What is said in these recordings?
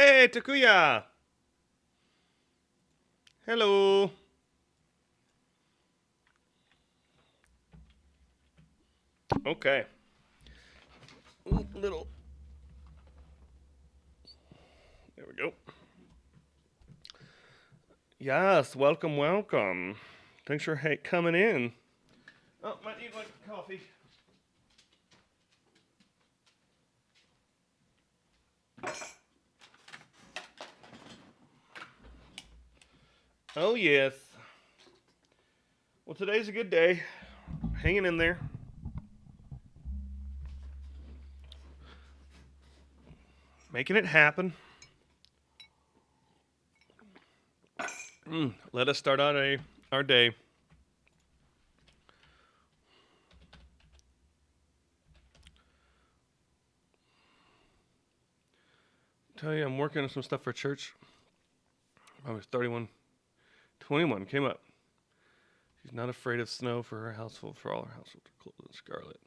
Hey, Takuya! Hello! Okay. Ooh, little. There we go. Yes, welcome, welcome. Thanks for coming in. Oh, might need like coffee. Oh, yes. Well, today's a good day. Hanging in there. Making it happen. Let us start on our day. Tell you, I'm working on some stuff for church. I was 31, 21 came up. She's not afraid of snow for her household, for all her household clothes in scarlet.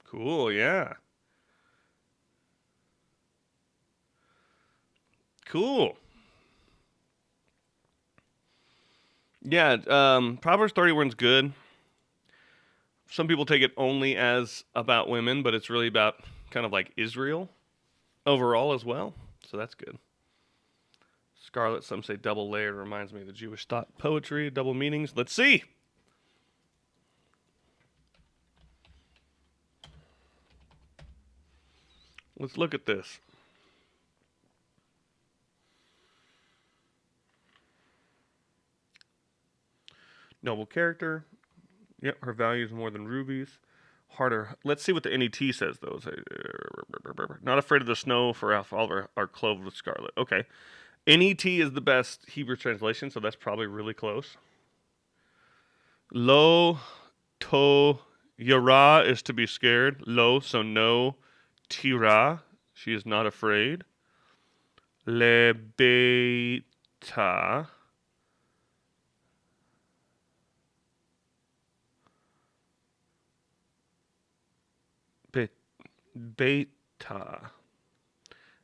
Cool, yeah. Cool. Yeah, Proverbs 31's good. Some people take it only as about women, but it's really about kind of like Israel overall as well. So that's good. Scarlet, some say double layered, reminds me of the Jewish thought poetry, double meanings. Let's see. Let's look at this. Noble character. Yep, her value is more than rubies. Harder. Let's see what the NET says, though. Not afraid of the snow, for all of our clothed with scarlet. Okay. NET is the best Hebrew translation, so that's probably really close. Lo to yara is to be scared. Lo, so no. Tira, she is not afraid. Le beta. Be- beta.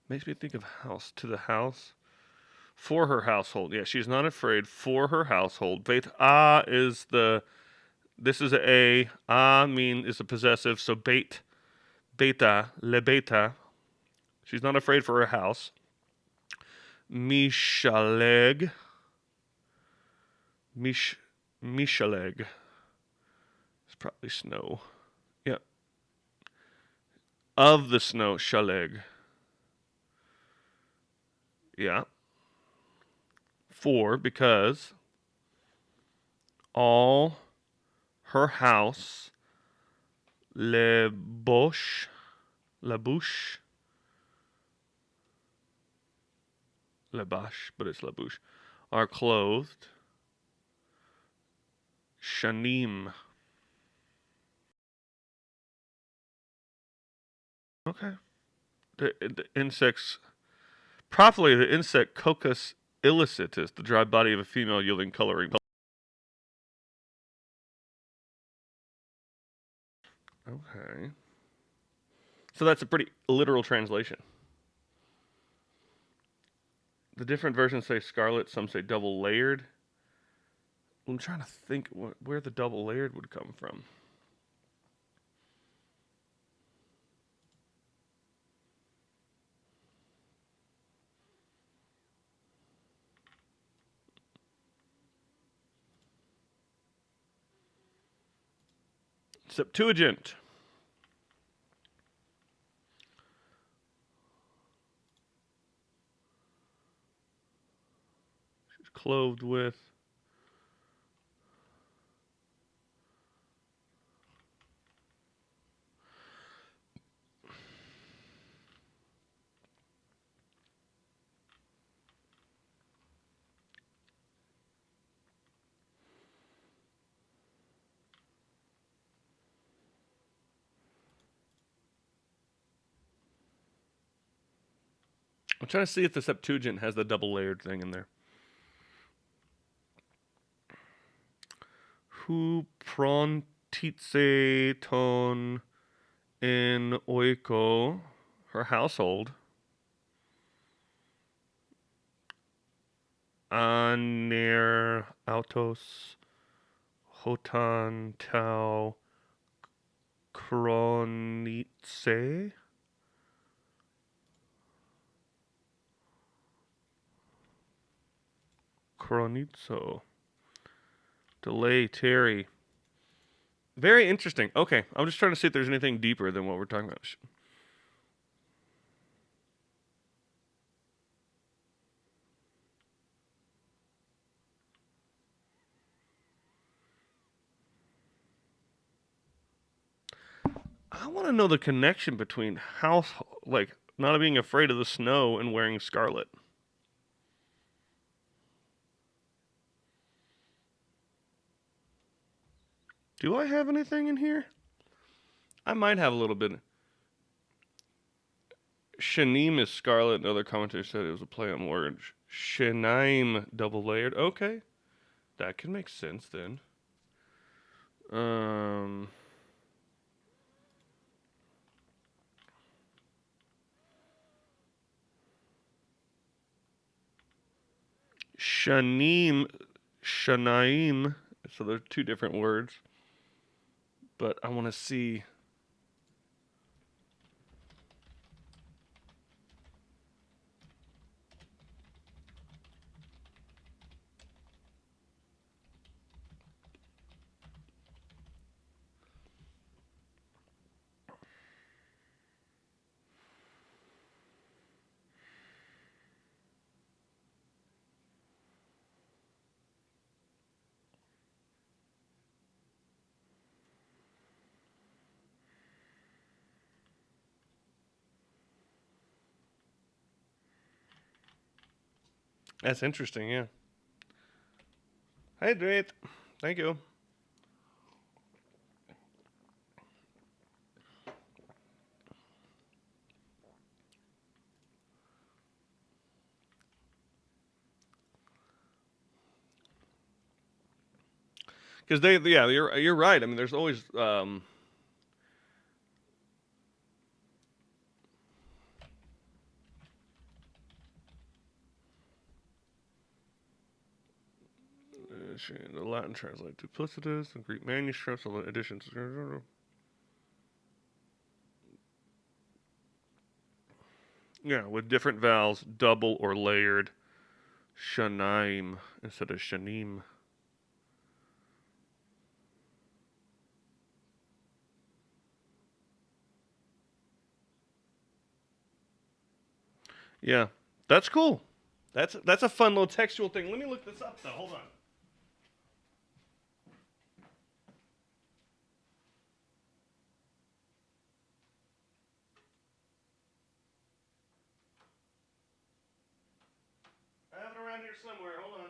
Makes me think of house. To the house. For her household. Yeah, she's not afraid. For her household. Beta is the. This is a. Mean is a possessive. So beta. Le beta. She's not afraid for her house. Mishaleg. Mish. Mishaleg. It's probably snow. Yeah. Of the snow. Shaleg. Yeah. For, because all her house. Le bosh. La bouche. Le bash, but it's la bouche. Are clothed. Shanim. Okay. The insects. Properly, the insect Coccus illicit the dry body of a female yielding coloring. Okay. So that's a pretty literal translation. The different versions say scarlet, some say double layered. I'm trying to think where the double layered would come from. Septuagint. She's clothed with. I'm trying to see if the Septuagint has the double layered thing in there. Hu prontitse ton in oiko, her household. Aner Autos Hotan Tau Kronice. Kronizo. Delay Terry. Very interesting. Okay, I'm just trying to see if there's anything deeper than what we're talking about. I want to know the connection between house, like not being afraid of the snow and wearing scarlet. Do I have anything in here? I might have a little bit. Shanim is scarlet. Another commentator said it was a play on words. Shanaim double layered. Okay, that can make sense then. Um, Shanim, Shanaim. So they're two different words, but I want to see. That's interesting. Yeah. Hydrate. Thank you. Because yeah, you're right. I mean, there's always the Latin translate duplicitous, the Greek manuscripts, all the editions. Yeah, with different vowels, double or layered. Shanaim instead of shanim. Yeah, that's cool. That's a fun little textual thing. Let me look this up though. Hold on. I have it around here somewhere. Hold on.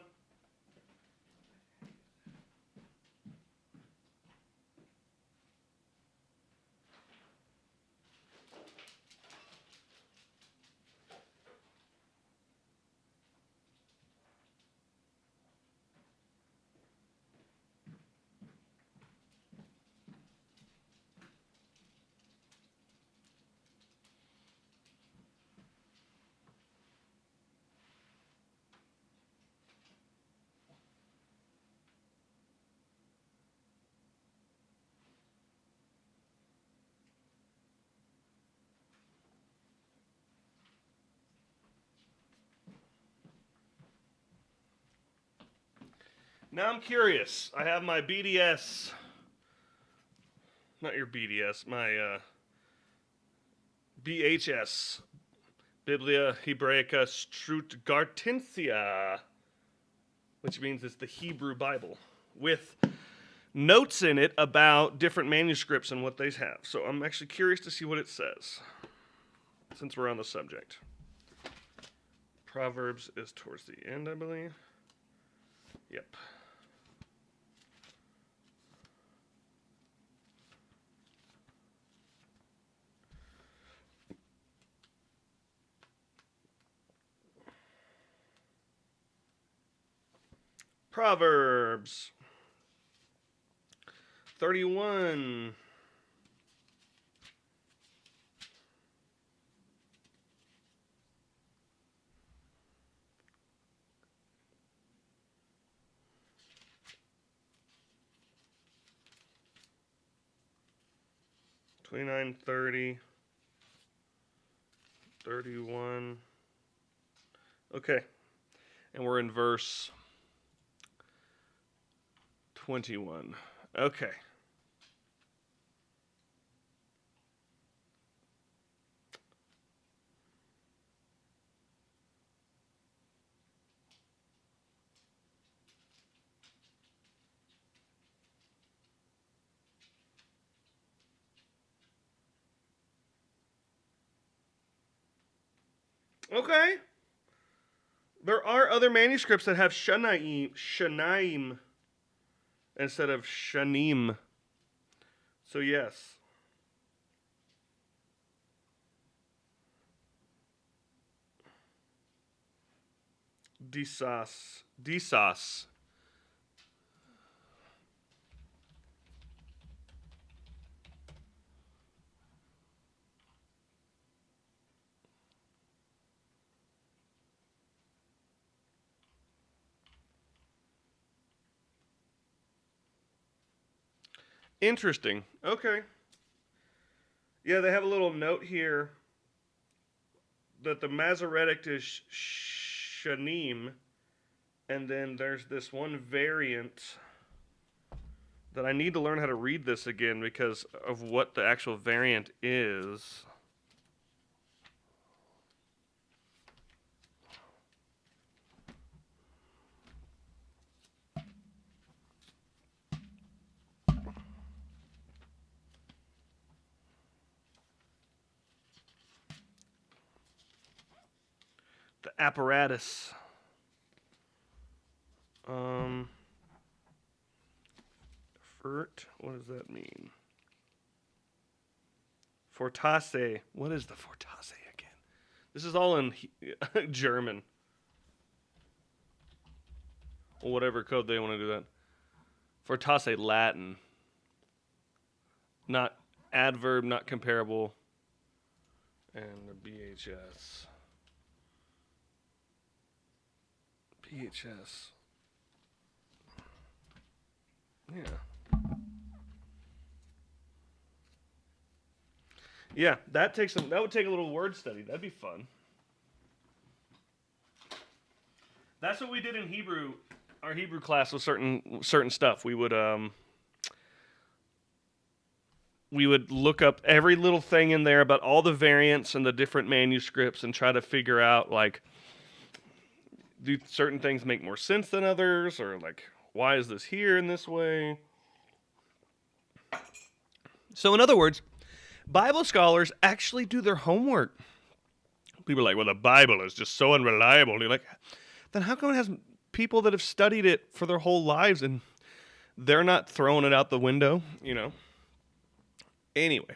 Now I'm curious. I have my BDS, not your BDS, my BHS, Biblia Hebraica Strutgartensia, which means it's the Hebrew Bible, with notes in it about different manuscripts and what they have. So I'm actually curious to see what it says, since we're on the subject. Proverbs is towards the end, I believe. Yep. Proverbs 31. 29, 30, 31. Okay. And we're in verse 21. Okay. Okay. There are other manuscripts that have Shanaim instead of Shanim. So yes. Disas. Interesting. Okay. Yeah, they have a little note here that the Masoretic is Shanim, and then there's this one variant that I need to learn how to read this again because of what the actual variant is. The apparatus. Fert. What does that mean? Fortasse. What is the Fortasse again? This is all in German. Or whatever code they want to do that. Fortasse Latin. Not adverb, not comparable. And the BHS. BHS. Yeah. Yeah, that would take a little word study. That'd be fun. That's what we did in Hebrew. Our Hebrew class was certain stuff. We would look up every little thing in there about all the variants and the different manuscripts and try to figure out like do certain things make more sense than others, or like why is this here in this way? So in other words, Bible scholars actually do their homework. People are like, well, the Bible is just so unreliable. And you're like, then how come it has people that have studied it for their whole lives and they're not throwing it out the window, you know? Anyway.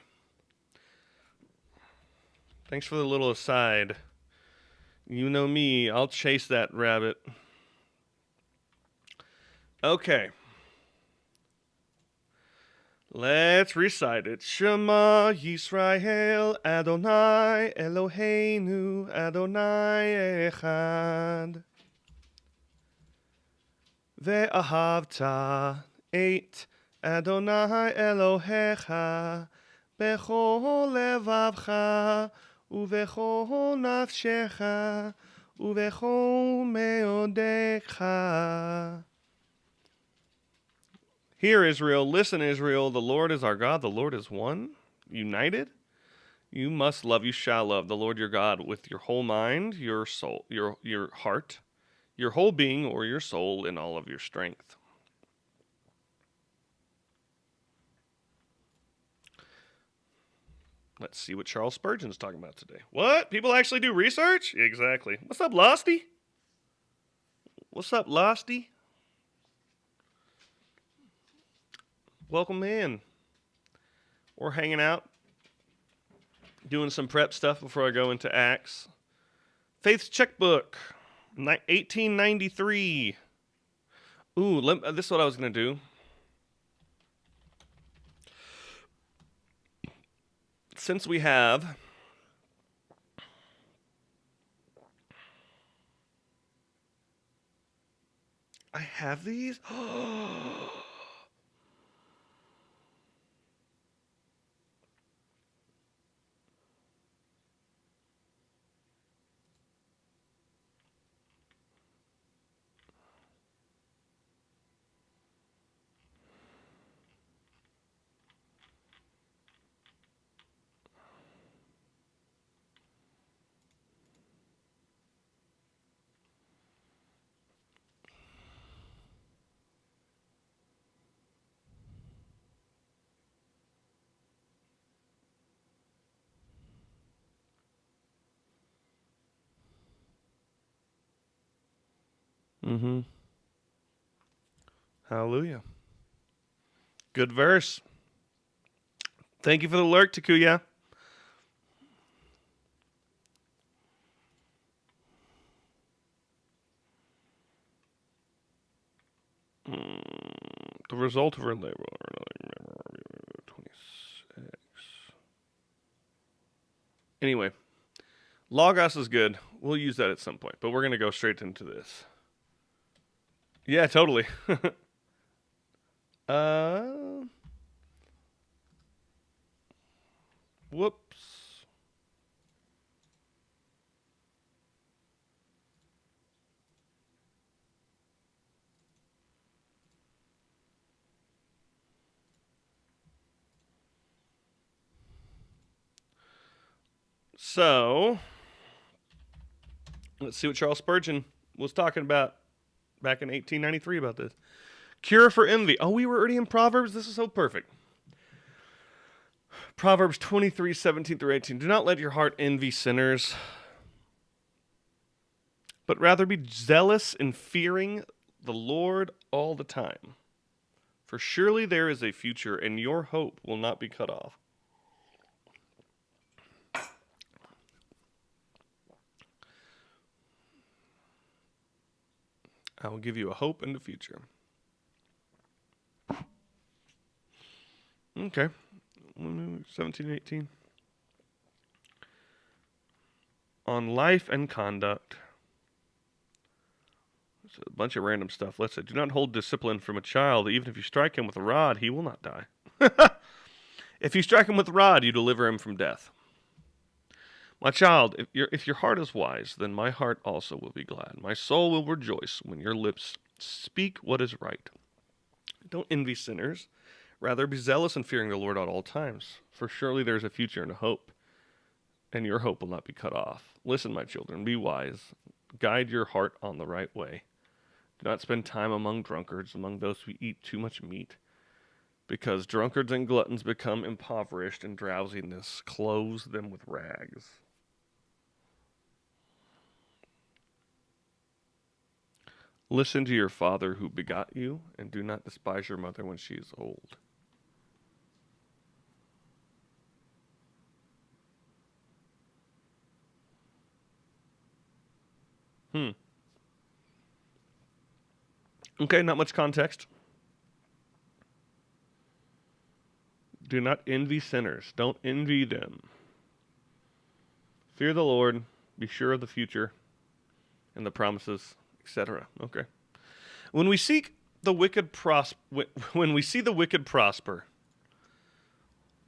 Thanks for the little aside. You know me, I'll chase that rabbit. Okay. Let's recite it. Shema Yisrael Adonai Eloheinu Adonai Echad. Ve'ahavta et Adonai Elohecha bechol levavcha uvechol nafshecha uvechol meodecha. Hear, Israel, listen, Israel, the Lord is our God, the Lord is one, united. You must love, you shall love the Lord your God with your whole mind, your soul, your heart, your whole being, or your soul, in all of your strength. Let's see what Charles Spurgeon's talking about today. What? People actually do research? Exactly. What's up, Losty? What's up, Losty? Welcome in. We're hanging out, doing some prep stuff before I go into Acts. Faith's Checkbook, 1893. Ooh, this is what I was going to do. Since we have I have these? Mm-hmm. Hallelujah. Good verse. Thank you for the lurk, Takuya. The result of her labor. 26. Anyway, Logos is good. We'll use that at some point, but we're going to go straight into this. Yeah, totally. uh, whoops. So, let's see what Charles Spurgeon was talking about back in 1893 about this. Cure for envy. Oh, we were already in Proverbs? This is so perfect. Proverbs 23:17 through 18. Do not let your heart envy sinners, but rather be zealous in fearing the Lord all the time. For surely there is a future, and your hope will not be cut off. I will give you a hope and a future. Okay. 17, 18. On life and conduct. It's a bunch of random stuff. Let's say, do not hold discipline from a child. Even if you strike him with a rod, he will not die. If you strike him with a rod, you deliver him from death. My child, if your heart is wise, then my heart also will be glad. My soul will rejoice when your lips speak what is right. Don't envy sinners. Rather, be zealous in fearing the Lord at all times. For surely there is a future and a hope, and your hope will not be cut off. Listen, my children, be wise. Guide your heart on the right way. Do not spend time among drunkards, among those who eat too much meat, because drunkards and gluttons become impoverished, and drowsiness clothes them with rags. Listen to your father who begot you, and do not despise your mother when she is old. Okay, not much context. Do not envy sinners. Don't envy them. Fear the Lord. Be sure of the future and the promises, etc. Okay. When we seek the wicked when we see the wicked prosper,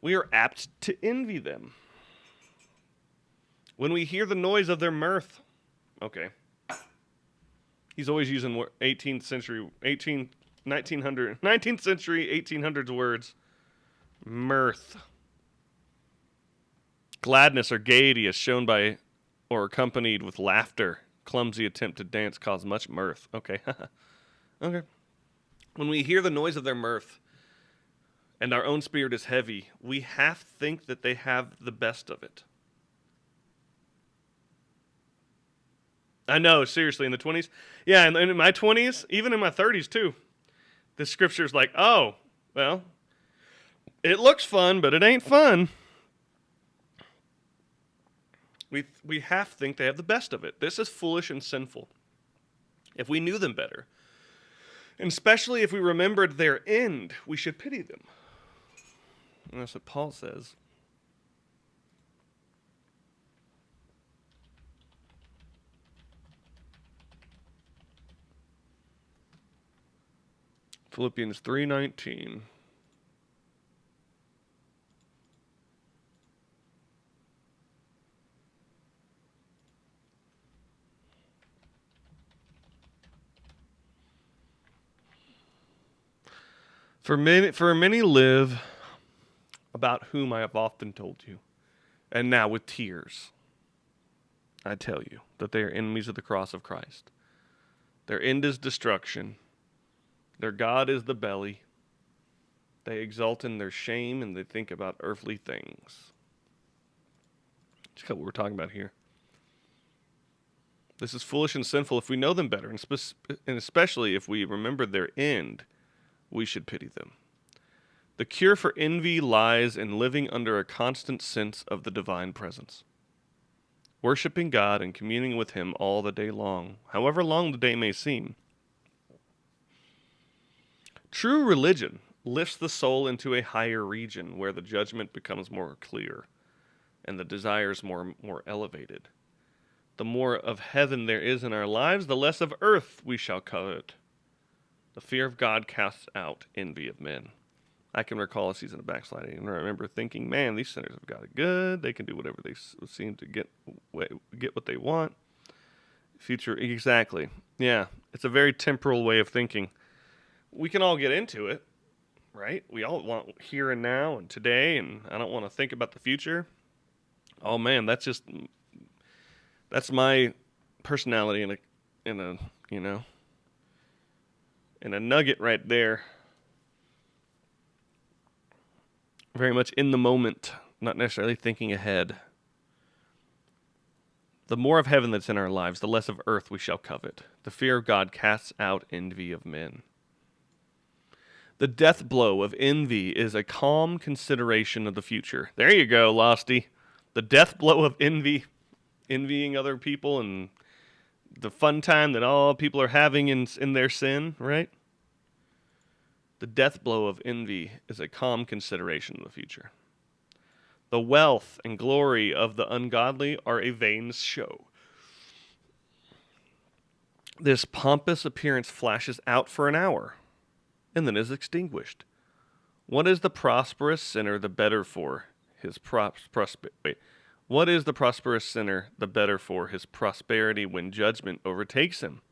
we are apt to envy them. When we hear the noise of their mirth, okay. He's always using 18th century, 19th century, 1800s words. Mirth. Gladness or gaiety is shown by or accompanied with laughter. Clumsy attempt to dance cause much mirth. Okay. Okay. When we hear the noise of their mirth and our own spirit is heavy, we half think that they have the best of it. I know, seriously, in the 20s. Yeah, and in my 20s, even in my 30s too. The scripture's like, oh, well, it looks fun, but it ain't fun. We half think they have the best of it. This is foolish and sinful. If we knew them better, and especially if we remembered their end, we should pity them. And that's what Paul says. Philippians 3:19. For many live about whom I have often told you, and now with tears I tell you that they are enemies of the cross of Christ. Their end is destruction. Their God is the belly. They exult in their shame and they think about earthly things. That's what we're talking about here. This is foolish and sinful if we know them better, and especially if we remember their end, we should pity them. The cure for envy lies in living under a constant sense of the divine presence, worshiping God and communing with Him all the day long, however long the day may seem. True religion lifts the soul into a higher region where the judgment becomes more clear and the desires more elevated. The more of heaven there is in our lives, the less of earth we shall covet. The fear of God casts out envy of men. I can recall a season of backsliding, and I remember thinking, man, these sinners have got it good. They can do whatever they seem to get what they want. Future, exactly. Yeah, it's a very temporal way of thinking. We can all get into it, right? We all want here and now and today, and I don't want to think about the future. Oh man, that's my personality in a nugget right there. Very much in the moment, not necessarily thinking ahead. The more of heaven that's in our lives, the less of earth we shall covet. The fear of God casts out envy of men. The death blow of envy is a calm consideration of the future. There you go, Losty. The death blow of envying other people and the fun time that all people are having in their sin, right? The death blow of envy is a calm consideration of the future. The wealth and glory of the ungodly are a vain show. This pompous appearance flashes out for an hour and then is extinguished. What is the prosperous sinner the better for his What is the prosperous sinner the better for his prosperity when judgment overtakes him?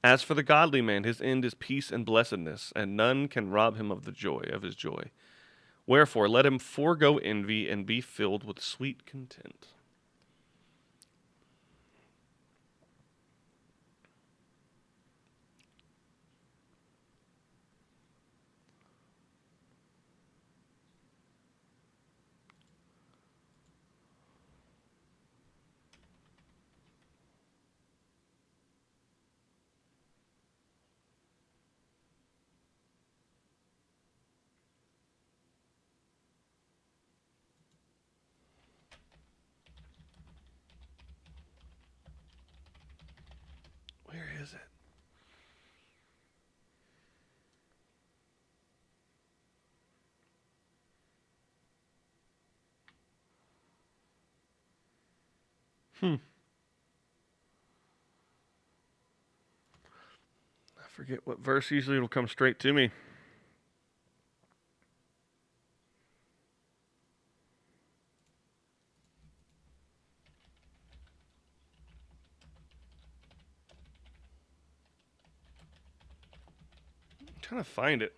As for the godly man, his end is peace and blessedness, and none can rob him of his joy. Wherefore, let him forego envy and be filled with sweet content. Where is it? I forget what verse. Usually it'll come straight to me. I'm trying to find it.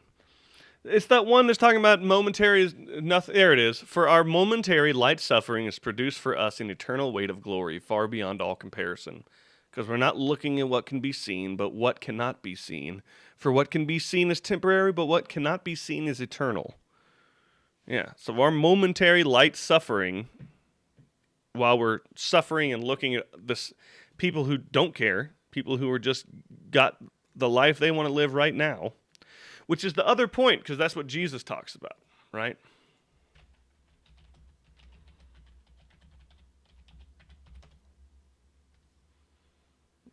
It's that one that's talking about momentary nothing. There it is. For our momentary light suffering is produced for us an eternal weight of glory far beyond all comparison. Because we're not looking at what can be seen, but what cannot be seen. For what can be seen is temporary, but what cannot be seen is eternal. Yeah, so our momentary light suffering, while we're suffering and looking at this, people who don't care, people who are just got the life they want to live right now, which is the other point, because that's what Jesus talks about, right?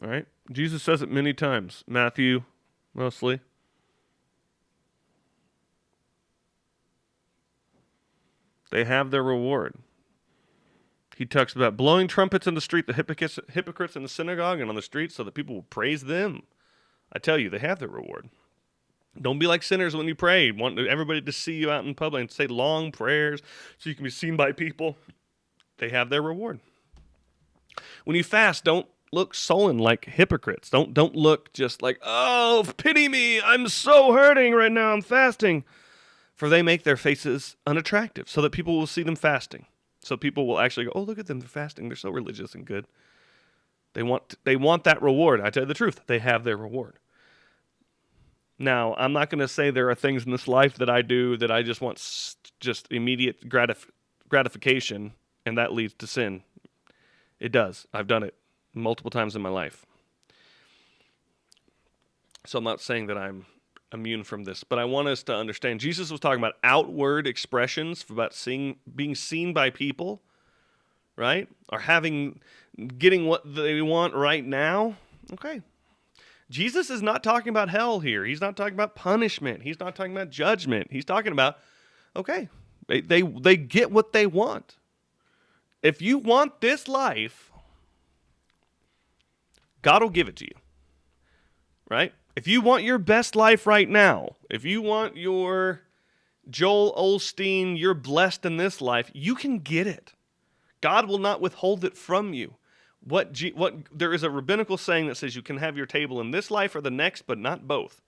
All right? Jesus says it many times. Matthew, mostly. They have their reward. He talks about blowing trumpets in the street, the hypocrites in the synagogue and on the street, so that people will praise them. I tell you, they have their reward. Don't be like sinners when you pray. Want everybody to see you out in public and say long prayers so you can be seen by people. They have their reward. When you fast, don't look sullen like hypocrites. Don't look just like, oh, pity me. I'm so hurting right now. I'm fasting. For they make their faces unattractive so that people will see them fasting. So people will actually go, oh, look at them. They're fasting. They're so religious and good. They want that reward. I tell you the truth. They have their reward. Now, I'm not going to say there are things in this life that I do that I just want just immediate gratification, and that leads to sin. It does. I've done it multiple times in my life. So I'm not saying that I'm immune from this, but I want us to understand Jesus was talking about outward expressions, about being seen by people, right? Or getting what they want right now. Okay. Jesus is not talking about hell here. He's not talking about punishment. He's not talking about judgment. He's talking about, okay, they get what they want. If you want this life, God will give it to you, right? If you want your best life right now, if you want your Joel Osteen, you're blessed in this life, you can get it. God will not withhold it from you. There is a rabbinical saying that says you can have your table in this life or the next, but not both.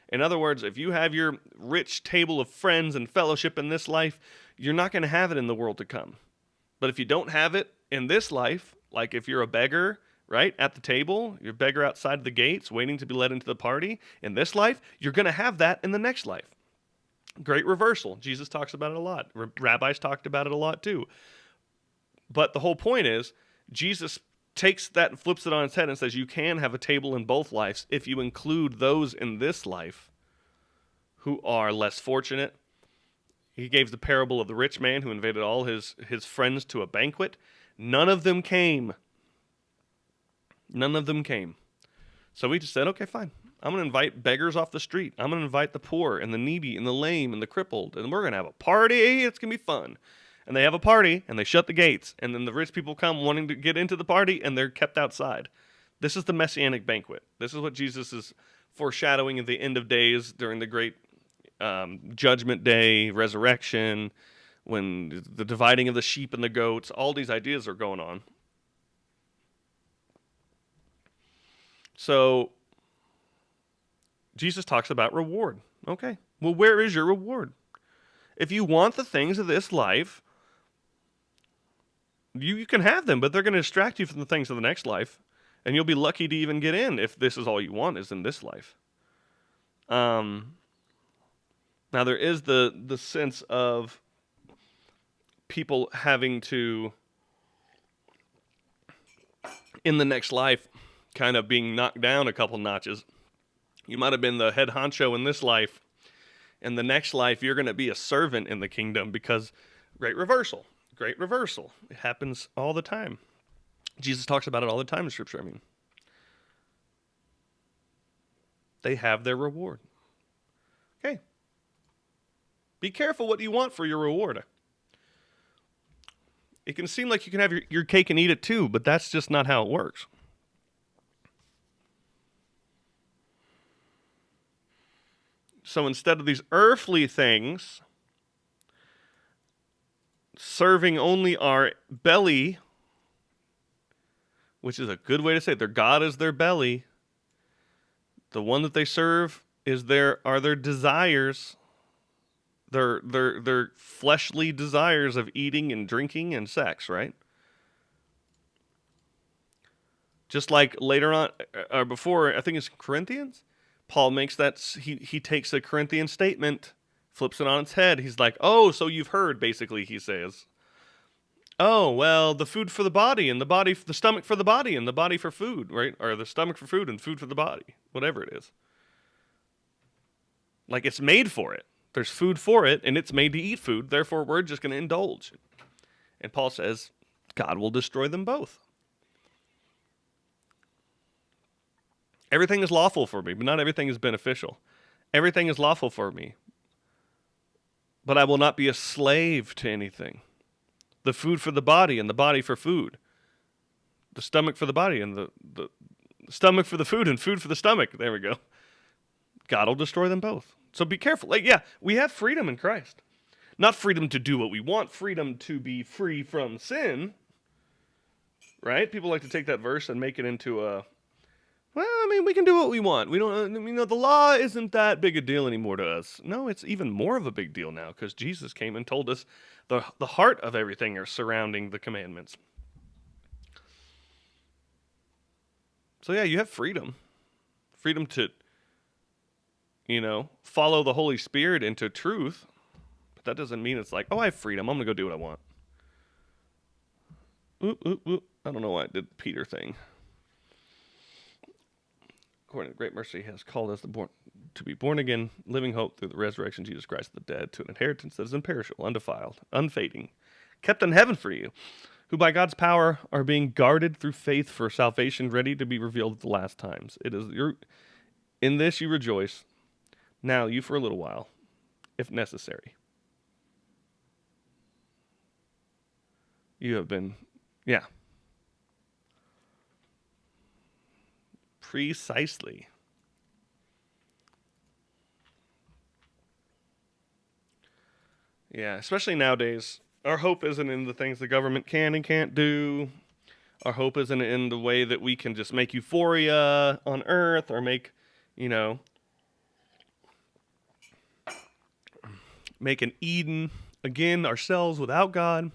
In other words, if you have your rich table of friends and fellowship in this life, you're not going to have it in the world to come. But if you don't have it in this life, like if you're a beggar, right, at the table, you're a beggar outside the gates waiting to be led into the party, in this life, you're going to have that in the next life. Great reversal. Jesus talks about it a lot. Rabbis talked about it a lot too. But the whole point is, Jesus takes that and flips it on its head and says you can have a table in both lives if you include those in this life who are less fortunate. He gave the parable of the rich man who invited all his friends to a banquet. None of them came. None of them came. So we just said, okay, fine. I'm going to invite beggars off the street. I'm going to invite the poor and the needy and the lame and the crippled. And we're going to have a party. It's going to be fun. And they have a party, and they shut the gates. And then the rich people come wanting to get into the party, and they're kept outside. This is the Messianic banquet. This is what Jesus is foreshadowing at the end of days during the great judgment day, resurrection, when the dividing of the sheep and the goats, all these ideas are going on. So Jesus talks about reward. Okay, well, where is your reward? If you want the things of this life, you can have them, but they're going to distract you from the things of the next life, and you'll be lucky to even get in if this is all you want is in this life. Now there is the sense of people having to, in the next life, kind of being knocked down a couple notches. You might have been the head honcho in this life. In the next life, you're going to be a servant in the kingdom because great reversal. Great reversal. It happens all the time. Jesus talks about it all the time in Scripture. They have their reward. Okay. Be careful what you want for your reward. It can seem like you can have your cake and eat it too, but that's just not how it works. So instead of these earthly things serving only our belly, which is a good way to say it, their God is their belly. The one that they serve are their desires, their fleshly desires of eating and drinking and sex, right? Just like later on, or before, I think it's Corinthians, Paul makes that, he takes a Corinthian statement, flips it on its head. He's like, oh, so you've heard, basically, he says. Oh, well, the food for the body, and the stomach for the body, and the body for food, right? Or the stomach for food, and food for the body, whatever it is. Like, it's made for it. There's food for it, and it's made to eat food, therefore we're just going to indulge. And Paul says, God will destroy them both. Everything is lawful for me, but not everything is beneficial. Everything is lawful for me, but I will not be a slave to anything. The food for the body and the body for food. The stomach for the body and the stomach for the food and food for the stomach. There we go. God will destroy them both. So be careful. We have freedom in Christ. Not freedom to do what we want, freedom to be free from sin. Right? People like to take that verse and make it into a, we can do what we want. We don't, the law isn't that big a deal anymore to us. No, it's even more of a big deal now because Jesus came and told us the heart of everything are surrounding the commandments. So you have freedom. Freedom to, follow the Holy Spirit into truth. But that doesn't mean it's like, I have freedom. I'm going to go do what I want. I don't know why I did the Peter thing. According to great mercy, he has called us to be born again, living hope through the resurrection of Jesus Christ of the dead, to an inheritance that is imperishable, undefiled, unfading, kept in heaven for you, who by God's power are being guarded through faith for salvation, ready to be revealed at the last times. It is in this you rejoice, now you for a little while, if necessary. You have been, yeah. Precisely. Yeah, especially nowadays. Our hope isn't in the things the government can and can't do. Our hope isn't in the way that we can just make euphoria on earth or make, you know, make an Eden again ourselves without God.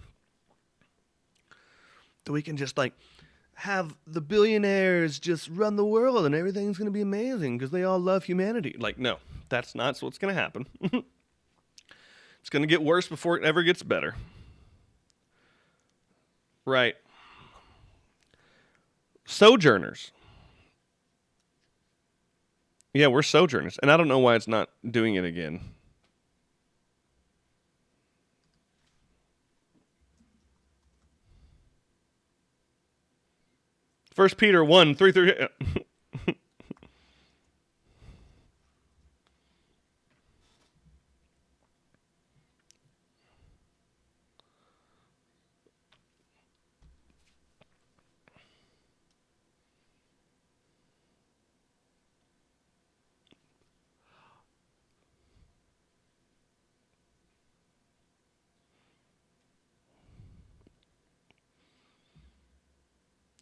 That we can just like have the billionaires just run the world and everything's going to be amazing because they all love humanity. Like, no, that's not what's going to happen. It's going to get worse before it ever gets better. Right. Sojourners. Yeah, we're sojourners. And I don't know why it's not doing it again. First Peter 1, 3 through...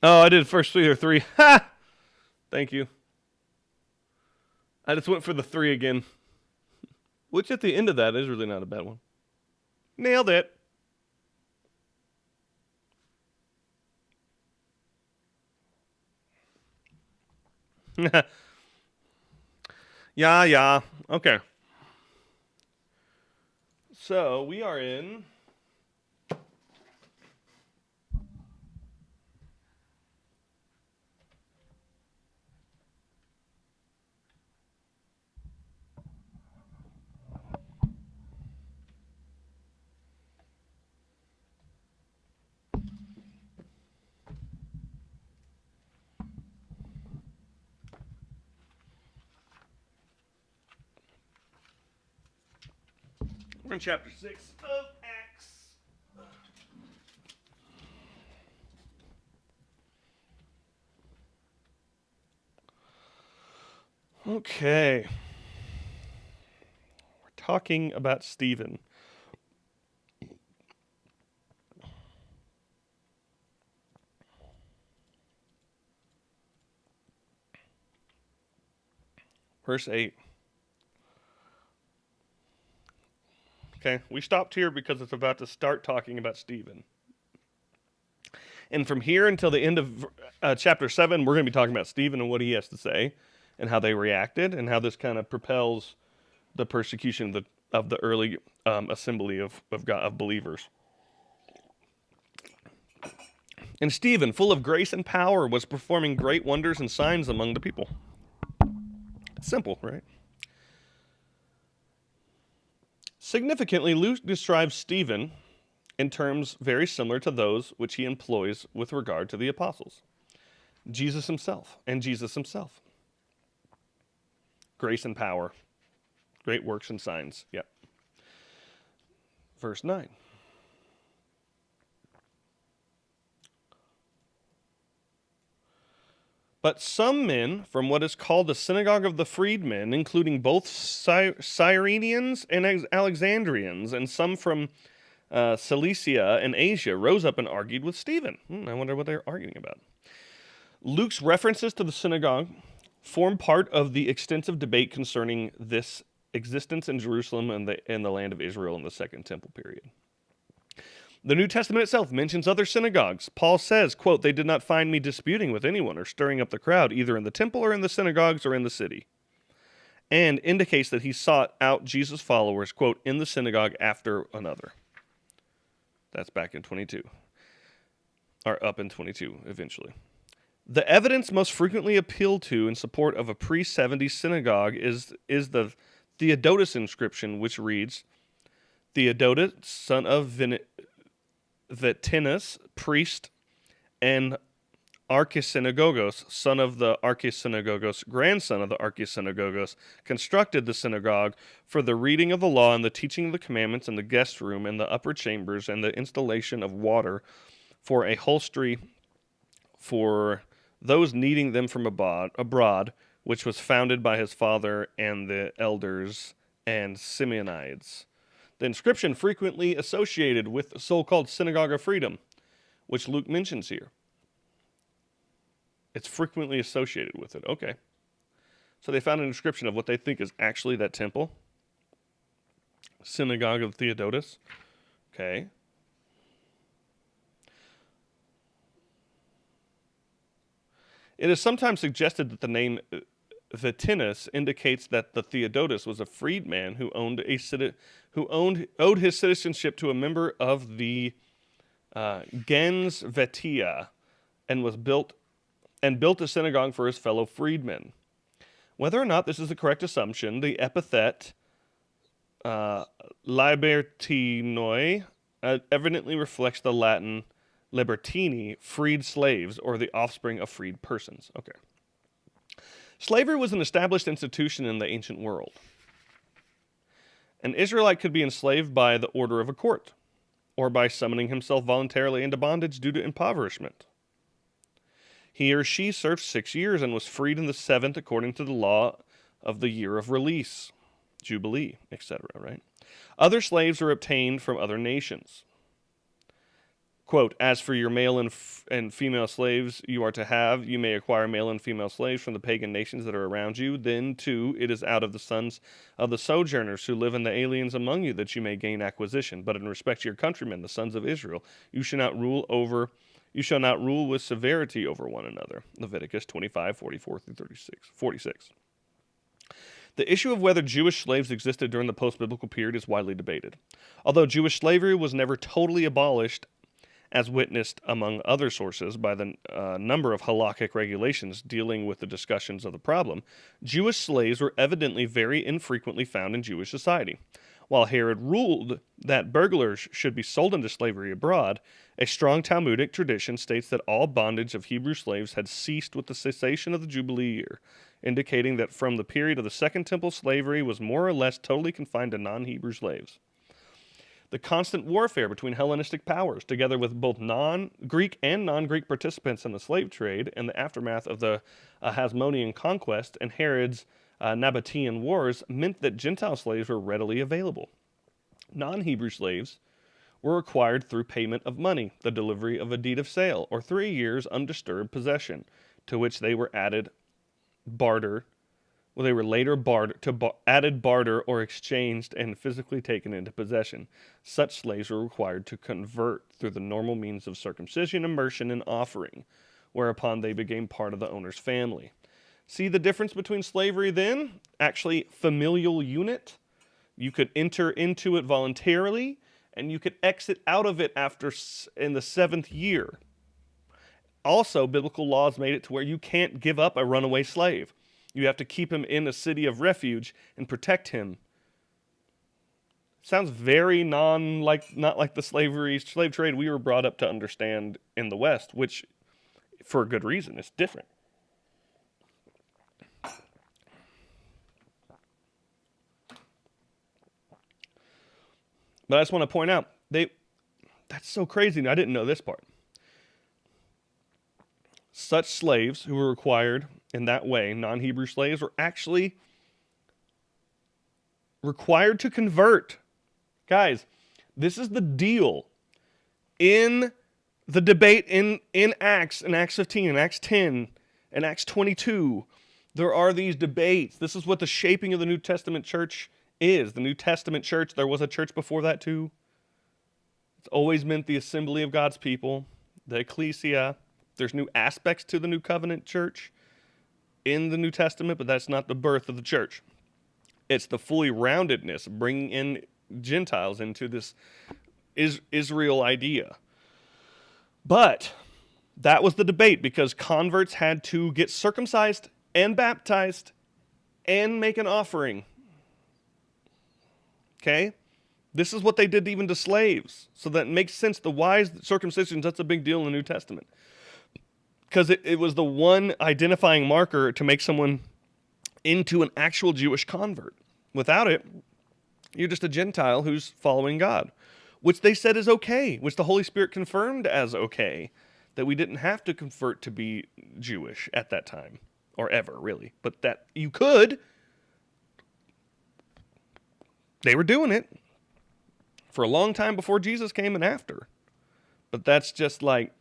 Oh, I did First Peter 3. Ha! Thank you. I just went for the 3 again. Which at the end of that is really not a bad one. Nailed it. Yeah. Okay. So we are in... We're in chapter 6 of Acts. Okay. We're talking about Stephen. Verse 8. Okay, we stopped here because it's about to start talking about Stephen. And from here until the end of chapter 7, we're going to be talking about Stephen and what he has to say and how they reacted and how this kind of propels the persecution of the early assembly of believers. And Stephen, full of grace and power, was performing great wonders and signs among the people. Simple, right? Significantly, Luke describes Stephen in terms very similar to those which he employs with regard to the apostles. Jesus himself. Grace and power. Great works and signs. Yep. Verse 9. But some men from what is called the synagogue of the freedmen, including both Cyrenians and Alexandrians, and some from Cilicia and Asia, rose up and argued with Stephen. I wonder what they're arguing about. Luke's references to the synagogue form part of the extensive debate concerning this existence in Jerusalem and the land of Israel in the Second Temple period. The New Testament itself mentions other synagogues. Paul says, quote, "They did not find me disputing with anyone or stirring up the crowd, either in the temple or in the synagogues or in the city," and indicates that he sought out Jesus' followers, quote, "in the synagogue after another." That's back in 22. are up in 22 eventually. The evidence most frequently appealed to in support of a pre-70 synagogue is the Theodotus inscription, which reads, Theodotus, son of Vatinus, priest, and Archisynagogos, son of the Archisynagogos, grandson of the Archisynagogos, constructed the synagogue for the reading of the law and the teaching of the commandments in the guest room and the upper chambers and the installation of water for a hostelry for those needing them from abroad, which was founded by his father and the elders and Simeonides. The inscription frequently associated with the so-called Synagogue of Freedom, which Luke mentions here. It's frequently associated with it. Okay. So they found an inscription of what they think is actually that temple. Synagogue of Theodotus. Okay. It is sometimes suggested that the name Vatinus indicates that the Theodotus was a freedman who owed his citizenship to a member of the gens Vetia and built a synagogue for his fellow freedmen. Whether or not this is the correct assumption, the epithet libertinoi evidently reflects the Latin libertini, freed slaves, or the offspring of freed persons. Okay. Slavery was an established institution in the ancient world. An Israelite could be enslaved by the order of a court, or by summoning himself voluntarily into bondage due to impoverishment. He or she served 6 years and was freed in the 7th according to the law of the year of release, jubilee, etc., right? Other slaves were obtained from other nations. Quote, as for your male and female slaves you are to have, you may acquire male and female slaves from the pagan nations that are around you. Then, too, it is out of the sons of the sojourners who live in the aliens among you that you may gain acquisition. But in respect to your countrymen, the sons of Israel, you shall not rule with severity over one another. Leviticus 25:44-46. The issue of whether Jewish slaves existed during the post-biblical period is widely debated. Although Jewish slavery was never totally abolished, as witnessed among other sources by the number of halakhic regulations dealing with the discussions of the problem, Jewish slaves were evidently very infrequently found in Jewish society. While Herod ruled that burglars should be sold into slavery abroad, a strong Talmudic tradition states that all bondage of Hebrew slaves had ceased with the cessation of the Jubilee year, indicating that from the period of the Second Temple slavery was more or less totally confined to non-Hebrew slaves. The constant warfare between Hellenistic powers, together with both non-Greek and non-Greek participants in the slave trade and the aftermath of the Hasmonean conquest and Herod's Nabatean wars, meant that Gentile slaves were readily available. Non-Hebrew slaves were acquired through payment of money, the delivery of a deed of sale, or 3 years undisturbed possession, to which they were added barter. Well, they were later added barter or exchanged and physically taken into possession. Such slaves were required to convert through the normal means of circumcision, immersion, and offering, whereupon they became part of the owner's family. See the difference between slavery then? Actually, familial unit. You could enter into it voluntarily, and you could exit out of it in the 7th year. Also, biblical laws made it to where you can't give up a runaway slave. You have to keep him in a city of refuge and protect him. Sounds very not like the slave trade we were brought up to understand in the West, which, for a good reason, is different. But I just want to point out, that's so crazy. I didn't know this part. Such slaves who were required in that way, non-Hebrew slaves, were actually required to convert. Guys, this is the deal in the debate in Acts 15, in Acts 10, and Acts 22. There are these debates. This is what the shaping of the New Testament church is. The New Testament church, there was a church before that too. It's always meant the assembly of God's people, the ecclesia. There's new aspects to the New Covenant church in the New Testament, but that's not the birth of the church. It's the fully roundedness, bringing in Gentiles into this Israel idea. But That was the debate because converts had to get circumcised and baptized and make an offering. Okay? This is what they did even to slaves. So that makes sense. The wise circumcision, that's a big deal in the New Testament. Because it was the one identifying marker to make someone into an actual Jewish convert. Without it, you're just a Gentile who's following God, which they said is okay, which the Holy Spirit confirmed as okay, that we didn't have to convert to be Jewish at that time, or ever, really, but that you could. They were doing it for a long time before Jesus came and after. But that's just like,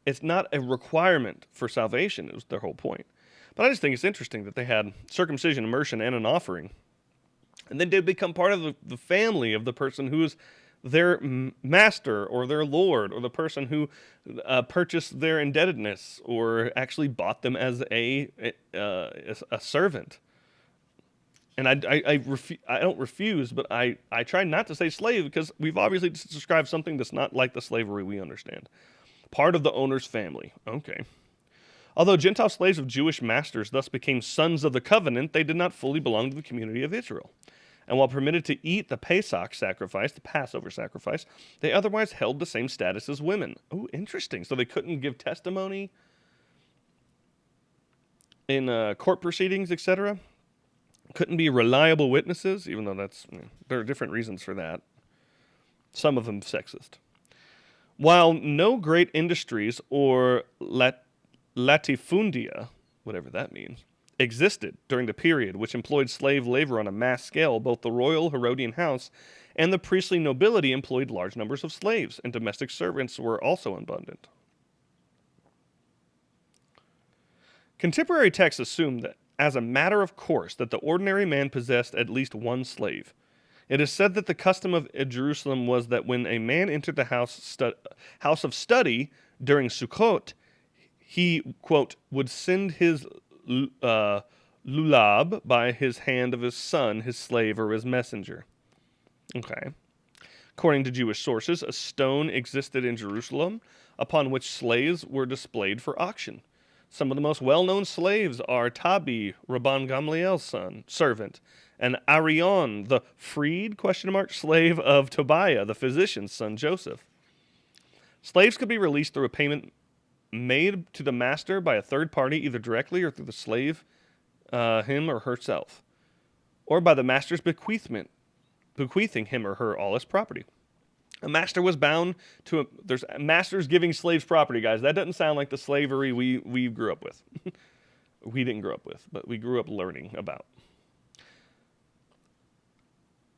it's not a requirement for salvation, is their whole point. But I just think it's interesting that they had circumcision, immersion, and an offering. And then they become part of the family of the person who is their master or their lord, or the person who purchased their indebtedness or actually bought them as a servant. And I don't refuse, but I try not to say slave because we've obviously described something that's not like the slavery we understand. Part of the owner's family. Okay. Although Gentile slaves of Jewish masters thus became sons of the covenant, they did not fully belong to the community of Israel. And while permitted to eat the Pesach sacrifice, the Passover sacrifice, they otherwise held the same status as women. Oh, interesting. So they couldn't give testimony in court proceedings, etc. Couldn't be reliable witnesses, even though there are different reasons for that. Some of them sexist. While no great industries or latifundia, whatever that means, existed during the period which employed slave labor on a mass scale, both the royal Herodian house and the priestly nobility employed large numbers of slaves, and domestic servants were also abundant. Contemporary texts assume that, as a matter of course, that the ordinary man possessed at least one slave. It is said that the custom of Jerusalem was that when a man entered the house of study during Sukkot, he, quote, would send his lulab by his hand of his son, his slave, or his messenger. Okay. According to Jewish sources, a stone existed in Jerusalem upon which slaves were displayed for auction. Some of the most well-known slaves are Tabi, Rabban Gamliel's servant, and Arion, the freed, slave of Tobiah, the physician's son Joseph. Slaves could be released through a payment made to the master by a third party, either directly or through the slave, him or herself, or by the master's bequeathing him or her all his property. A master was bound to there's masters giving slaves property, guys. That doesn't sound like the slavery we grew up with. We didn't grow up with, but we grew up learning about.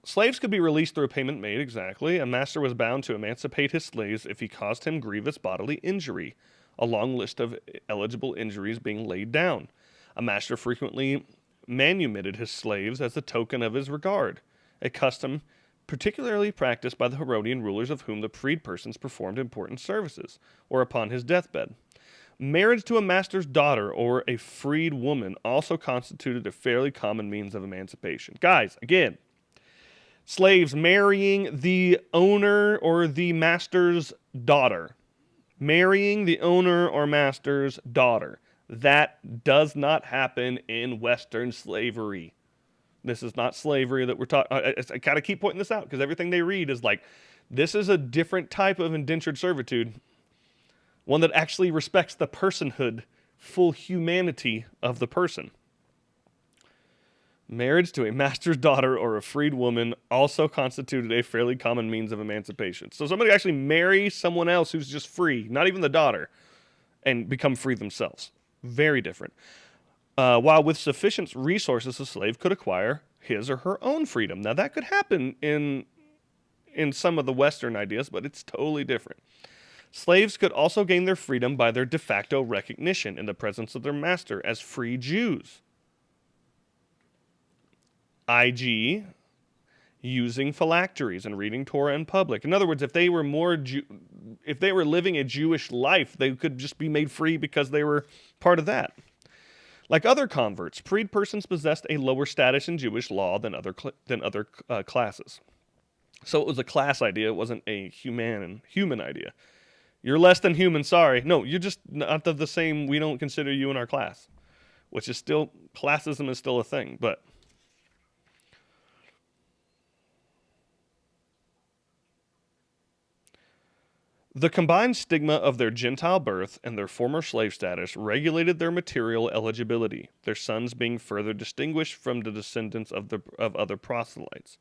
Slaves could be released through a payment made, exactly. A master was bound to emancipate his slaves if he caused him grievous bodily injury, a long list of eligible injuries being laid down. A master frequently manumitted his slaves as a token of his regard, a custom particularly practiced by the Herodian rulers of whom the freed persons performed important services, or upon his deathbed. Marriage to a master's daughter or a freed woman also constituted a fairly common means of emancipation. Guys, again, slaves marrying the owner or the master's daughter. Marrying the owner or master's daughter. That does not happen in Western slavery. This is not slavery that we're talking. I gotta keep pointing this out because everything they read is like, this is a different type of indentured servitude, one that actually respects the personhood, full humanity of the person. Marriage to a master's daughter or a freed woman also constituted a fairly common means of emancipation. So somebody actually marry someone else who's just free, not even the daughter, and become free themselves. Very different. While with sufficient resources, a slave could acquire his or her own freedom. Now, that could happen in some of the Western ideas, but it's totally different. Slaves could also gain their freedom by their de facto recognition in the presence of their master as free Jews. I.g., using phylacteries and reading Torah in public. In other words, if they were living a Jewish life, they could just be made free because they were part of that. Like other converts, freed persons possessed a lower status in Jewish law than other classes. So it was a class idea. It wasn't a human idea. You're less than human, sorry. No, you're just not of the same, we don't consider you in our class. Which is still, classism is still a thing, but the combined stigma of their Gentile birth and their former slave status regulated their material eligibility, their sons being further distinguished from the descendants of other proselytes.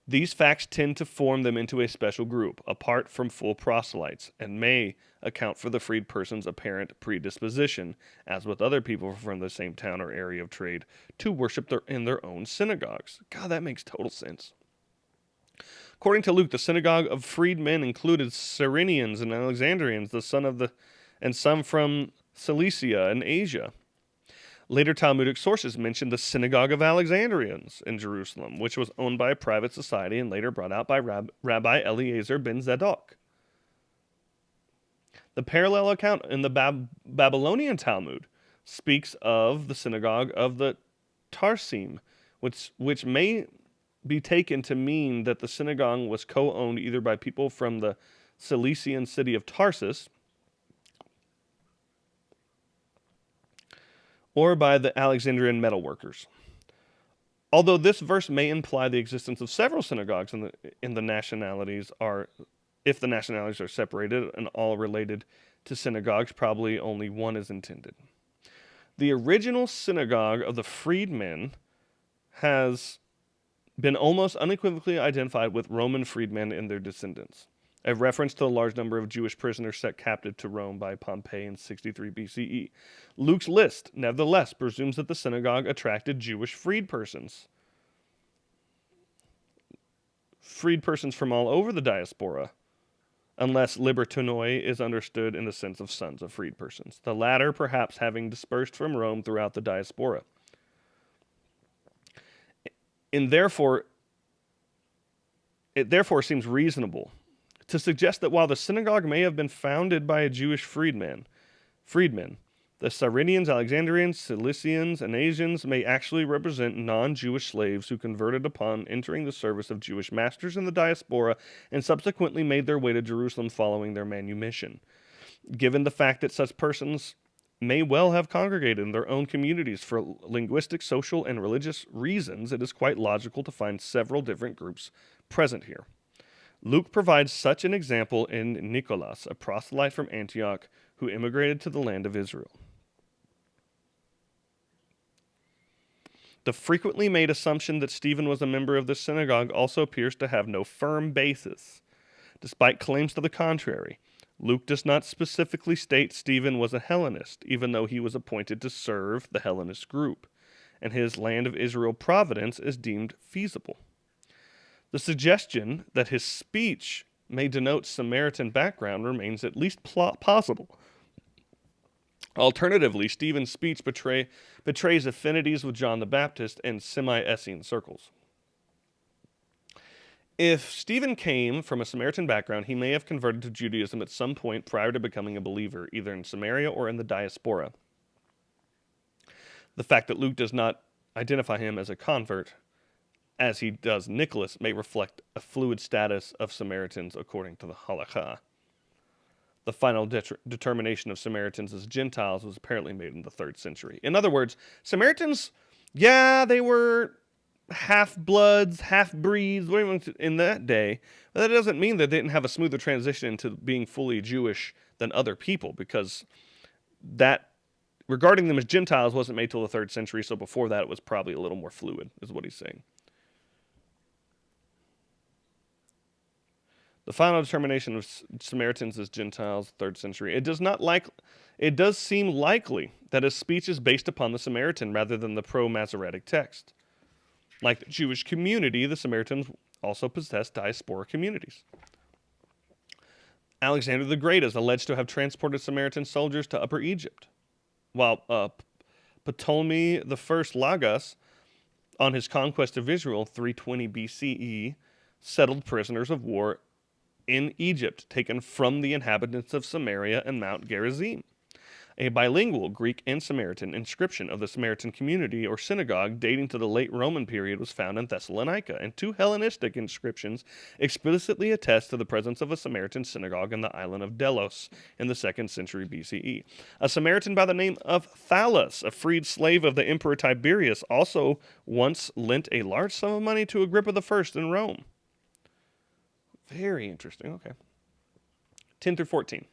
These facts tend to form them into a special group, apart from full proselytes, and may account for the freed person's apparent predisposition, as with other people from the same town or area of trade, to worship in their own synagogues. God, that makes total sense. According to Luke, the synagogue of freedmen included Cyrenians and Alexandrians, and some from Cilicia and Asia. Later Talmudic sources mention the synagogue of Alexandrians in Jerusalem, which was owned by a private society and later brought out by Rabbi Eliezer ben Zadok. The parallel account in the Babylonian Talmud speaks of the synagogue of the Tarsim, which may be taken to mean that the synagogue was co-owned either by people from the Cilician city of Tarsus or by the Alexandrian metalworkers. Although this verse may imply the existence of several synagogues in the nationalities are, if the nationalities are separated and all related to synagogues, probably only one is intended. The original synagogue of the freedmen has been almost unequivocally identified with Roman freedmen and their descendants. A reference to the large number of Jewish prisoners set captive to Rome by Pompey in 63 BCE. Luke's list, nevertheless, presumes that the synagogue attracted Jewish freed persons from all over the diaspora, unless libertinoi is understood in the sense of sons of freed persons, the latter perhaps having dispersed from Rome throughout the diaspora. It therefore seems reasonable to suggest that while the synagogue may have been founded by a Jewish freedmen, the Cyrenians, Alexandrians, Cilicians, and Asians may actually represent non-Jewish slaves who converted upon entering the service of Jewish masters in the diaspora and subsequently made their way to Jerusalem following their manumission. Given the fact that such persons may well have congregated in their own communities for linguistic, social, and religious reasons, it is quite logical to find several different groups present here. Luke provides such an example in Nicholas, a proselyte from Antioch who immigrated to the land of Israel. The frequently made assumption that Stephen was a member of this synagogue also appears to have no firm basis. Despite claims to the contrary, Luke does not specifically state Stephen was a Hellenist, even though he was appointed to serve the Hellenist group, and his land of Israel providence is deemed feasible. The suggestion that his speech may denote Samaritan background remains at least possible. Alternatively, Stephen's speech betrays affinities with John the Baptist and semi-Essene circles. If Stephen came from a Samaritan background, he may have converted to Judaism at some point prior to becoming a believer, either in Samaria or in the diaspora. The fact that Luke does not identify him as a convert, as he does Nicholas, may reflect a fluid status of Samaritans according to the Halakha. The final determination of Samaritans as Gentiles was apparently made in the 3rd century. In other words, Samaritans, they were half-bloods, half-breeds in that day, but that doesn't mean that they didn't have a smoother transition into being fully Jewish than other people, because that, regarding them as Gentiles, wasn't made till the 3rd century, so before that it was probably a little more fluid, is what he's saying. The final determination of Samaritans as Gentiles, 3rd century. It does seem likely that his speech is based upon the Samaritan rather than the pro-Masoretic text. Like the Jewish community, the Samaritans also possessed diaspora communities. Alexander the Great is alleged to have transported Samaritan soldiers to Upper Egypt, while Ptolemy I Lagus, on his conquest of Israel, 320 BCE, settled prisoners of war in Egypt, taken from the inhabitants of Samaria and Mount Gerizim. A bilingual Greek and Samaritan inscription of the Samaritan community or synagogue dating to the late Roman period was found in Thessalonica, and 2 Hellenistic inscriptions explicitly attest to the presence of a Samaritan synagogue in the island of Delos in the 2nd century BCE. A Samaritan by the name of Thallus, a freed slave of the Emperor Tiberius, also once lent a large sum of money to Agrippa I in Rome. Very interesting. Okay. 10 through 14.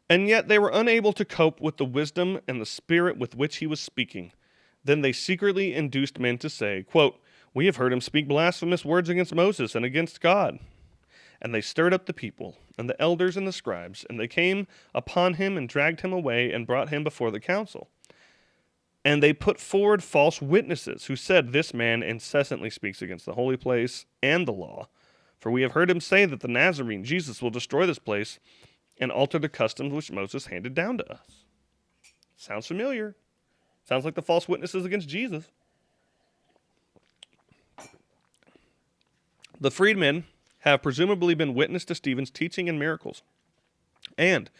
And yet they were unable to cope with the wisdom and the spirit with which he was speaking. Then they secretly induced men to say, quote, "We have heard him speak blasphemous words against Moses and against God." And they stirred up the people, and the elders and the scribes, and they came upon him and dragged him away and brought him before the council. And they put forward false witnesses, who said, "This man incessantly speaks against the holy place and the law. For we have heard him say that the Nazarene, Jesus, will destroy this place and alter the customs which Moses handed down to us." Sounds familiar. Sounds like the false witnesses against Jesus. The freedmen have presumably been witness to Stephen's teaching and miracles, and,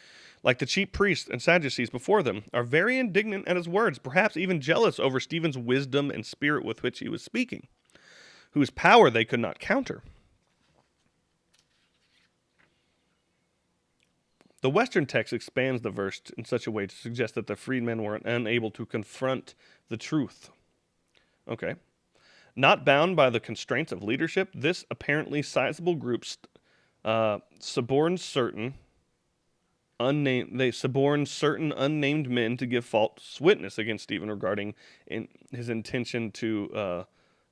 like the chief priests and Sadducees before them, are very indignant at his words, perhaps even jealous over Stephen's wisdom and spirit with which he was speaking, whose power they could not counter. The Western text expands the verse in such a way to suggest that the freedmen were unable to confront the truth. Okay. Not bound by the constraints of leadership, this apparently sizable group suborned certain unnamed men to give false witness against Stephen regarding his intention to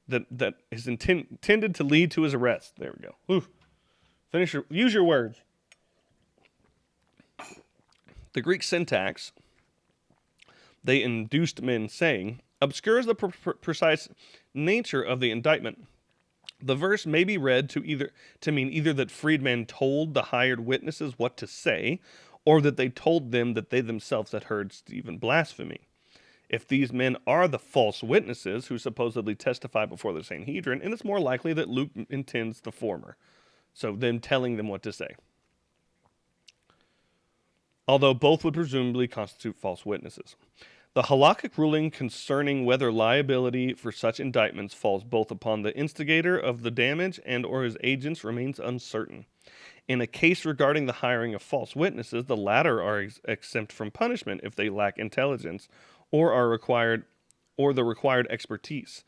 intended to lead to his arrest. There we go. Use your words. The Greek syntax, "they induced men saying," obscures the precise nature of the indictment. The verse may be read to mean either that freedmen told the hired witnesses what to say, or that they told them that they themselves had heard Stephen blasphemy. If these men are the false witnesses who supposedly testify before the Sanhedrin, it is more likely that Luke intends the former, so them telling them what to say, although both would presumably constitute false witnesses. The halakhic ruling concerning whether liability for such indictments falls both upon the instigator of the damage and or his agents remains uncertain. In a case regarding the hiring of false witnesses, the latter are exempt from punishment if they lack intelligence or the required expertise,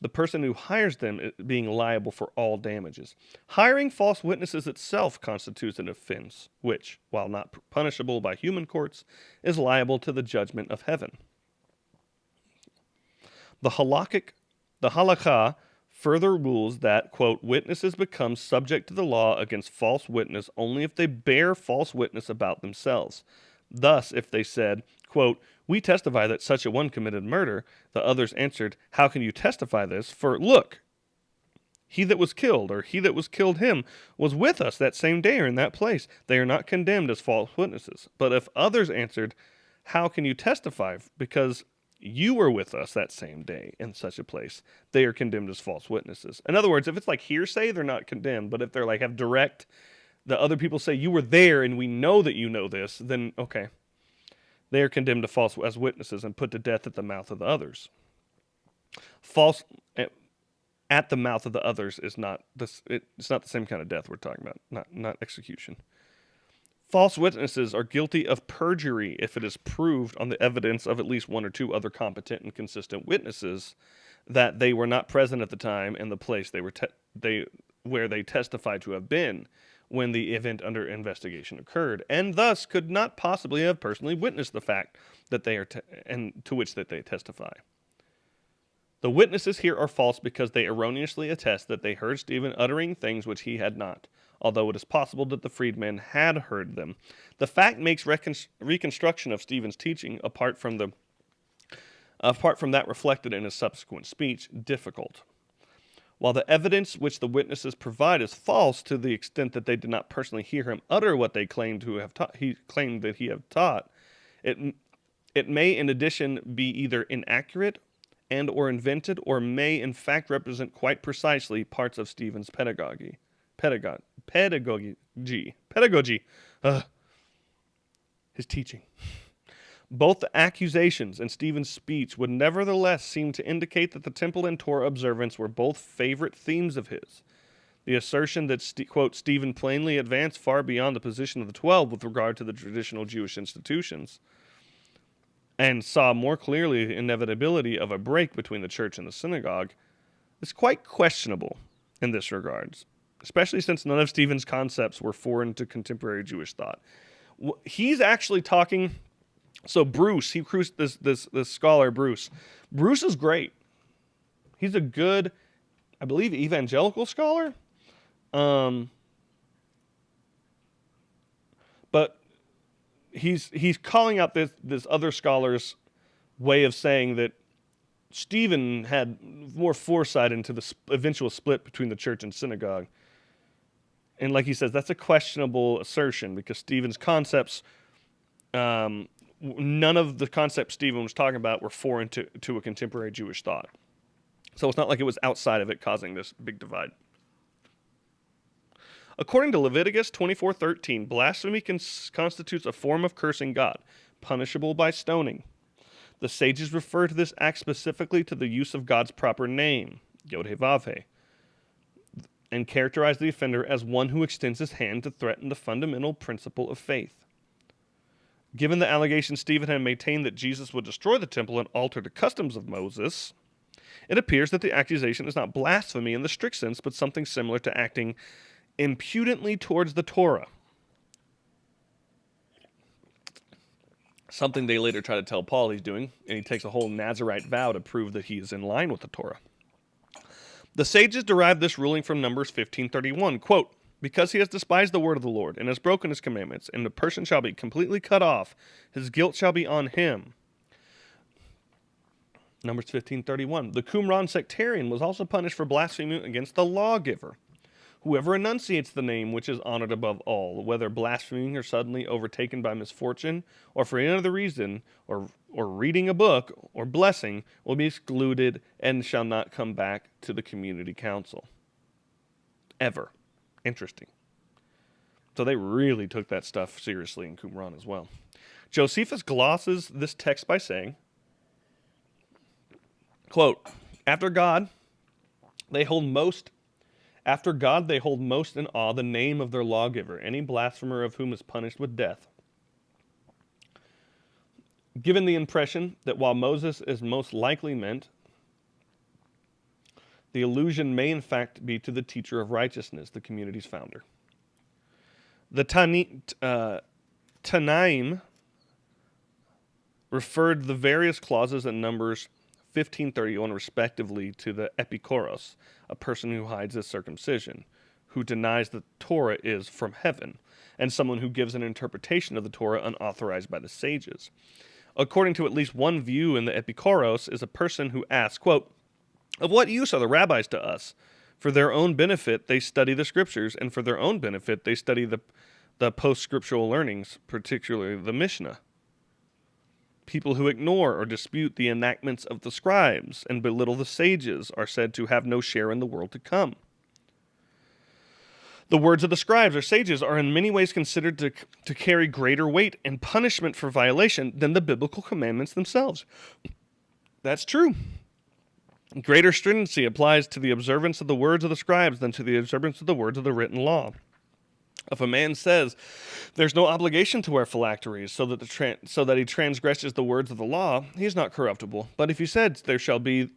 the person who hires them being liable for all damages. Hiring false witnesses itself constitutes an offense, which, while not punishable by human courts, is liable to the judgment of heaven. The halakha further rules that, quote, "witnesses become subject to the law against false witness only if they bear false witness about themselves. Thus, if they said, quote, 'We testify that such a one committed murder,' the others answered, 'How can you testify this? For look, he that was killed, or he that was killed him, was with us that same day or in that place.' They are not condemned as false witnesses. But if others answered, 'How can you testify? Because you were with us that same day in such a place,' they are condemned as false witnesses." In other words, if it's like hearsay, they're not condemned. But if they're like have direct, the other people say, "You were there and we know that you know this," then okay. They are condemned to false as witnesses and put to death at the mouth of the others. False at the mouth of the others is not this. It's not the same kind of death we're talking about. Not execution. False witnesses are guilty of perjury if it is proved on the evidence of at least one or two other competent and consistent witnesses that they were not present at the time and the place where they testified to have been when the event under investigation occurred, and thus could not possibly have personally witnessed the fact that they are and to which that they testify. The witnesses here are false because they erroneously attest that they heard Stephen uttering things which he had not, although it is possible that the freedmen had heard them. The fact makes reconstruction of Stephen's teaching, apart from that reflected in his subsequent speech, difficult. While the evidence which the witnesses provide is false to the extent that they did not personally hear him utter what they claimed to have he claimed that he had taught, it may in addition be either inaccurate and or invented, or may in fact represent quite precisely parts of Stephen's pedagogy. pedagogy, his teaching. Both the accusations and Stephen's speech would nevertheless seem to indicate that the temple and Torah observance were both favorite themes of his. The assertion that, quote, Stephen plainly advanced far beyond the position of the 12 with regard to the traditional Jewish institutions, and saw more clearly the inevitability of a break between the church and the synagogue, is quite questionable in this regard, especially since none of Stephen's concepts were foreign to contemporary Jewish thought. He's actually talking. So Bruce, this scholar Bruce. Bruce is great. He's a good, I believe, evangelical scholar. But he's calling out this other scholar's way of saying that Stephen had more foresight into the eventual split between the church and synagogue. And like he says, that's a questionable assertion because Stephen's concepts, none of the concepts Stephen was talking about were foreign to a contemporary Jewish thought. So it's not like it was outside of it causing this big divide. According to Leviticus 24:13, blasphemy constitutes a form of cursing God, punishable by stoning. The sages refer to this act specifically to the use of God's proper name, Yod-Heh-Vav-Heh, and characterize the offender as one who extends his hand to threaten the fundamental principle of faith. Given the allegation Stephen had maintained that Jesus would destroy the temple and alter the customs of Moses, it appears that the accusation is not blasphemy in the strict sense, but something similar to acting impudently towards the Torah. Something they later try to tell Paul he's doing, and he takes a whole Nazirite vow to prove that he is in line with the Torah. The sages derived this ruling from Numbers 15:31, quote, because he has despised the word of the Lord and has broken his commandments, and the person shall be completely cut off, his guilt shall be on him. Numbers 15:31. The Qumran sectarian was also punished for blaspheming against the lawgiver. Whoever enunciates the name which is honored above all, whether blaspheming or suddenly overtaken by misfortune, or for any other reason, or reading a book, or blessing, will be excluded and shall not come back to the community council. Ever. Interesting. So they really took that stuff seriously in Qumran as well. Josephus glosses this text by saying, quote, After God, they hold most in awe the name of their lawgiver, any blasphemer of whom is punished with death. Given the impression that while Moses is most likely meant, the allusion may in fact be to the teacher of righteousness, the community's founder. The Tanaim referred the various clauses in Numbers 15:31 respectively to the epikoros, a person who hides his circumcision, who denies that Torah is from heaven, and someone who gives an interpretation of the Torah unauthorized by the sages. According to at least one view in the epikoros is a person who asks, quote, of what use are the rabbis to us? For their own benefit, they study the scriptures, and for their own benefit, they study the post-scriptural learnings, particularly the Mishnah. People who ignore or dispute the enactments of the scribes and belittle the sages are said to have no share in the world to come. The words of the scribes or sages are in many ways considered to carry greater weight and punishment for violation than the biblical commandments themselves. That's true. Greater stringency applies to the observance of the words of the scribes than to the observance of the words of the written law. If a man says there's no obligation to wear phylacteries so that he transgresses the words of the law, he is not corruptible. But if he said there shall be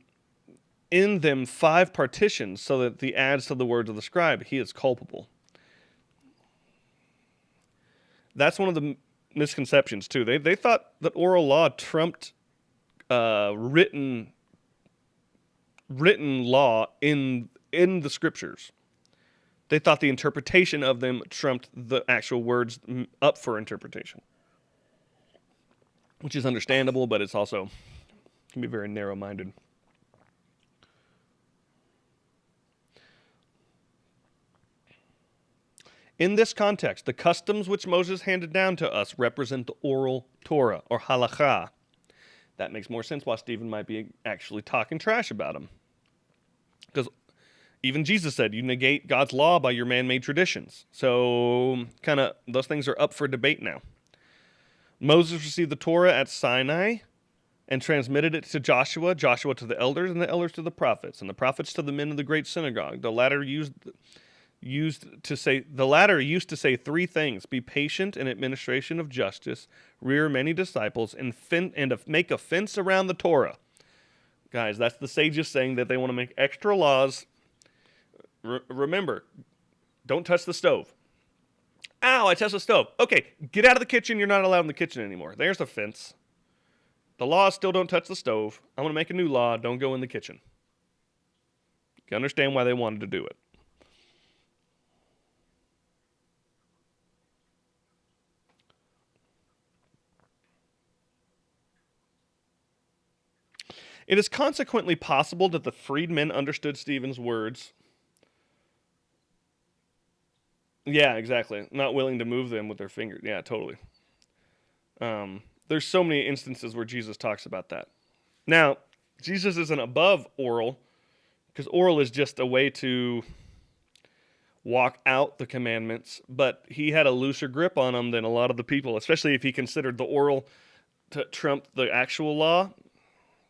in them 5 partitions so that he adds to the words of the scribe, he is culpable. That's one of the misconceptions too. They thought that oral law trumped written law in the scriptures. They thought the interpretation of them trumped the actual words up for interpretation, which is understandable, but it's also can be very narrow-minded. In this context, the customs which Moses handed down to us represent the oral Torah, or halakha. That makes more sense why Stephen might be actually talking trash about them. Because Even Jesus said you negate God's law by your man-made traditions. So kind of those things are up for debate now. Moses received the Torah at Sinai and transmitted it to Joshua, Joshua to the elders, and the elders to the prophets, and the prophets to the men of the great synagogue. The latter used to say three things: be patient in administration of justice, rear many disciples, and make a fence around the Torah. Guys, that's the sages saying that they want to make extra laws. Remember, don't touch the stove. Ow, I touched the stove. Okay, get out of the kitchen. You're not allowed in the kitchen anymore. There's a fence. The law is still don't touch the stove. I'm going to make a new law. Don't go in the kitchen. You understand why they wanted to do it. It is consequently possible that the freedmen understood Stephen's words. Yeah, exactly. Not willing to move them with their fingers. Yeah, totally. There's so many instances where Jesus talks about that. Now, Jesus isn't above oral, because oral is just a way to walk out the commandments, but he had a looser grip on them than a lot of the people, especially if he considered the oral to trump the actual law.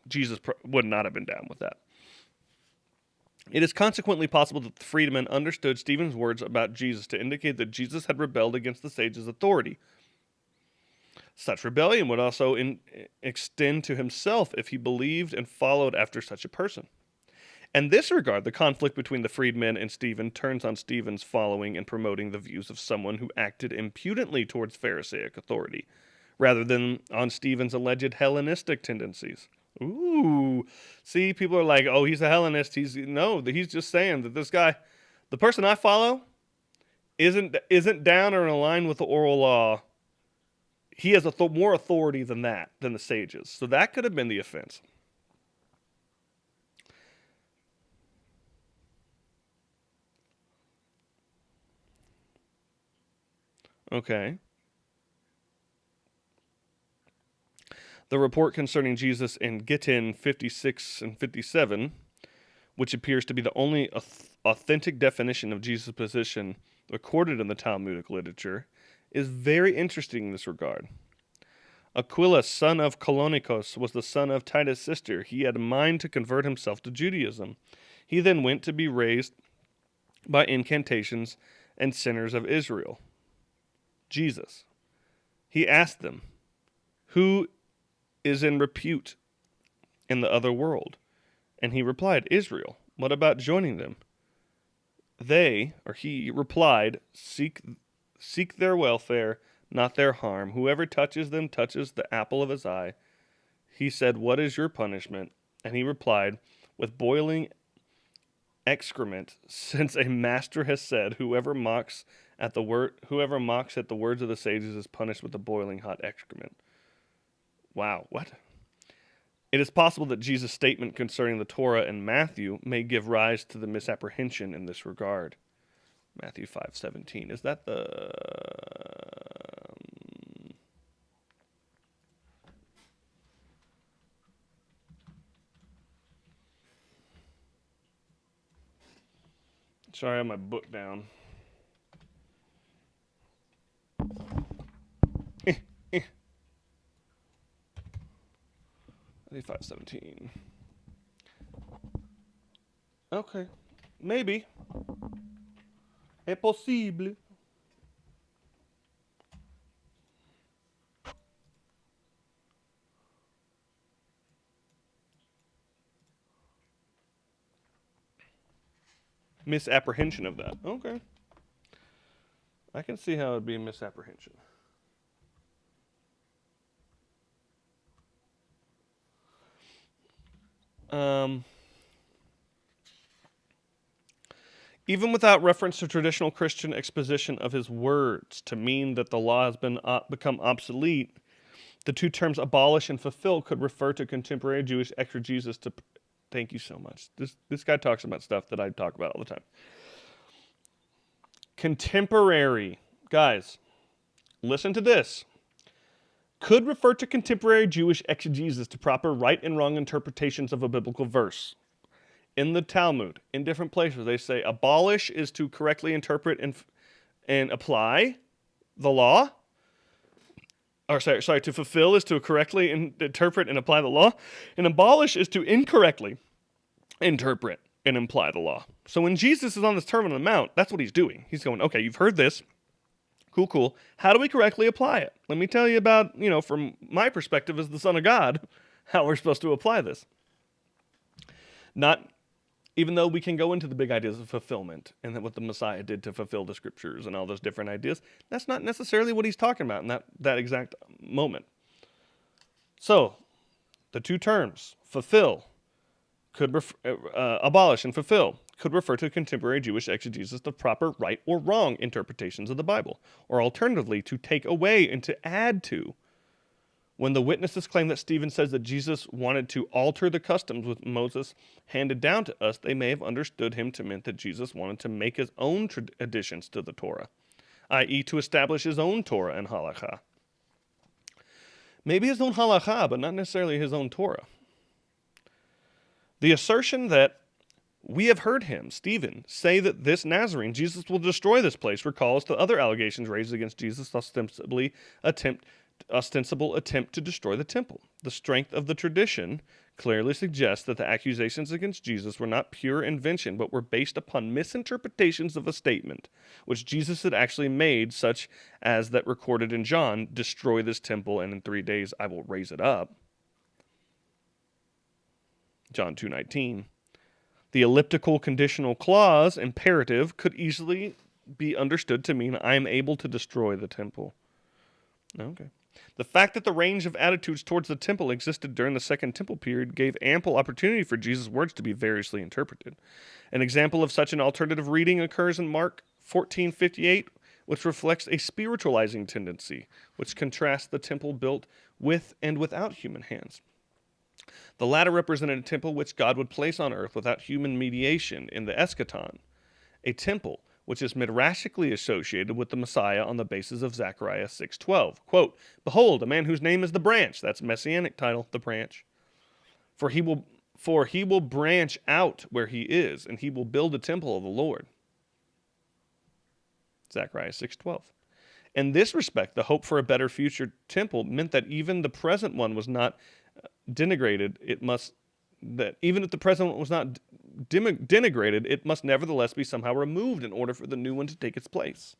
Jesus would not have been down with that. It is consequently possible that the freedmen understood Stephen's words about Jesus to indicate that Jesus had rebelled against the sages' authority. Such rebellion would also extend to himself if he believed and followed after such a person. In this regard, the conflict between the freedmen and Stephen turns on Stephen's following and promoting the views of someone who acted impudently towards Pharisaic authority, rather than on Stephen's alleged Hellenistic tendencies. Ooh, see, people are like, "Oh, he's a Hellenist." He's just saying that this guy, the person I follow, isn't down or in line with the oral law. He has more authority than the sages. So that could have been the offense. Okay. The report concerning Jesus in Gittin 56 and 57, which appears to be the only authentic definition of Jesus' position recorded in the Talmudic literature, is very interesting in this regard. Aquila, son of Colonicos, was the son of Titus' sister. He had a mind to convert himself to Judaism. He then went to be raised by incantations and sinners of Israel. Jesus. He asked them, "Who is in repute in the other world?" And he replied, "Israel. What about joining them?" He replied, seek their welfare, not their harm. Whoever touches them touches the apple of his eye. He said, "What is your punishment?" And he replied, "With boiling excrement, since a master has said, whoever mocks at the words of the sages is punished with the boiling hot excrement." Wow, what? It is possible that Jesus' statement concerning the Torah in Matthew may give rise to the misapprehension in this regard. Matthew 5:17. Is that the... Sorry, I have my book down. Matthew 5:17. Okay. Maybe. É possible. Misapprehension of that. Okay. I can see how it would be a misapprehension. Even without reference to traditional Christian exposition of his words to mean that the law has become obsolete, the two terms abolish and fulfill could refer to contemporary Jewish exegesis to... Thank you so much. This guy talks about stuff that I talk about all the time. Contemporary. Guys, listen to this. Could refer to contemporary Jewish exegesis to proper right and wrong interpretations of a biblical verse. in the Talmud, in different places, they say abolish is to correctly interpret and apply the law. Or sorry, to fulfill is to correctly interpret and apply the law. And abolish is to incorrectly interpret and imply the law. So when Jesus is on this Sermon on the Mount, that's what he's doing. He's going, okay, you've heard this. Cool. How do we correctly apply it? Let me tell you about, from my perspective as the Son of God, how we're supposed to apply this. Not, even though we can go into the big ideas of fulfillment and what the Messiah did to fulfill the scriptures and all those different ideas, that's not necessarily what he's talking about in that exact moment. So, the two terms, fulfill, abolish and fulfill, could refer to contemporary Jewish exegesis of proper right or wrong interpretations of the Bible, or alternatively, to take away and to add to. When the witnesses claim that Stephen says that Jesus wanted to alter the customs which Moses handed down to us, they may have understood him to mean that Jesus wanted to make his own additions to the Torah, i.e. to establish his own Torah and halakha. Maybe his own halakha, but not necessarily his own Torah. The assertion that we have heard him, Stephen, say that this Nazarene, Jesus will destroy this place, recalls the other allegations raised against Jesus' ostensible attempt to destroy the temple. The strength of the tradition clearly suggests that the accusations against Jesus were not pure invention, but were based upon misinterpretations of a statement, which Jesus had actually made, such as that recorded in John, destroy this temple and in 3 days I will raise it up. John 2:19. The elliptical conditional clause, imperative, could easily be understood to mean I am able to destroy the temple. Okay. The fact that the range of attitudes towards the temple existed during the Second Temple period gave ample opportunity for Jesus' words to be variously interpreted. An example of such an alternative reading occurs in Mark 14:58, which reflects a spiritualizing tendency, which contrasts the temple built with and without human hands. The latter represented a temple which God would place on earth without human mediation in the eschaton, a temple which is midrashically associated with the Messiah on the basis of Zechariah 6:12. Quote, behold, a man whose name is the branch. That's messianic title, the branch. For he will branch out where he is, and he will build a temple of the Lord. Zechariah 6:12. In this respect, the hope for a better future temple meant that even the present one was not denigrated. Even if the present one was not denigrated, it must nevertheless be somehow removed in order for the new one to take its place.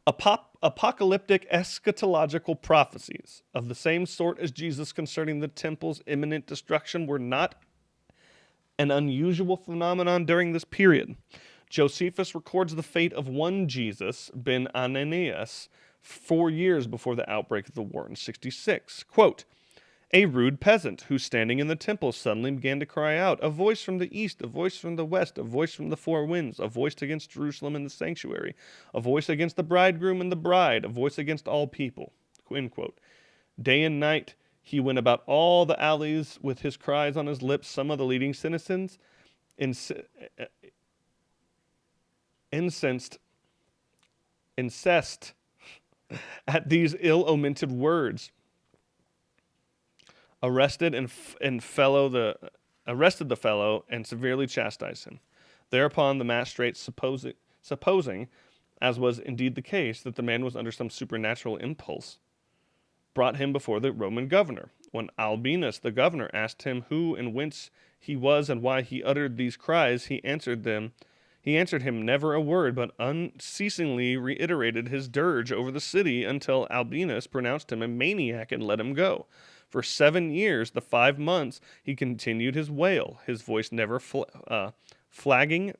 Apocalyptic eschatological prophecies of the same sort as Jesus concerning the temple's imminent destruction were not an unusual phenomenon during this period. Josephus records the fate of one Jesus, ben Ananias, 4 years before the outbreak of the war in 66. Quote, a rude peasant who, standing in the temple, suddenly began to cry out, a voice from the east, a voice from the west, a voice from the four winds, a voice against Jerusalem and the sanctuary, a voice against the bridegroom and the bride, a voice against all people. End quote. Day and night he went about all the alleys with his cries on his lips. Some of the leading citizens, incensed at these ill-omented words, arrested the fellow and severely chastised him. Thereupon the magistrates, supposing, as was indeed the case, that the man was under some supernatural impulse, brought him before the Roman governor. When Albinus, the governor, asked him who and whence he was and why he uttered these cries, he answered him never a word, but unceasingly reiterated his dirge over the city until Albinus pronounced him a maniac and let him go. For 7 years, the 5 months, he continued his wail, his voice never flagging,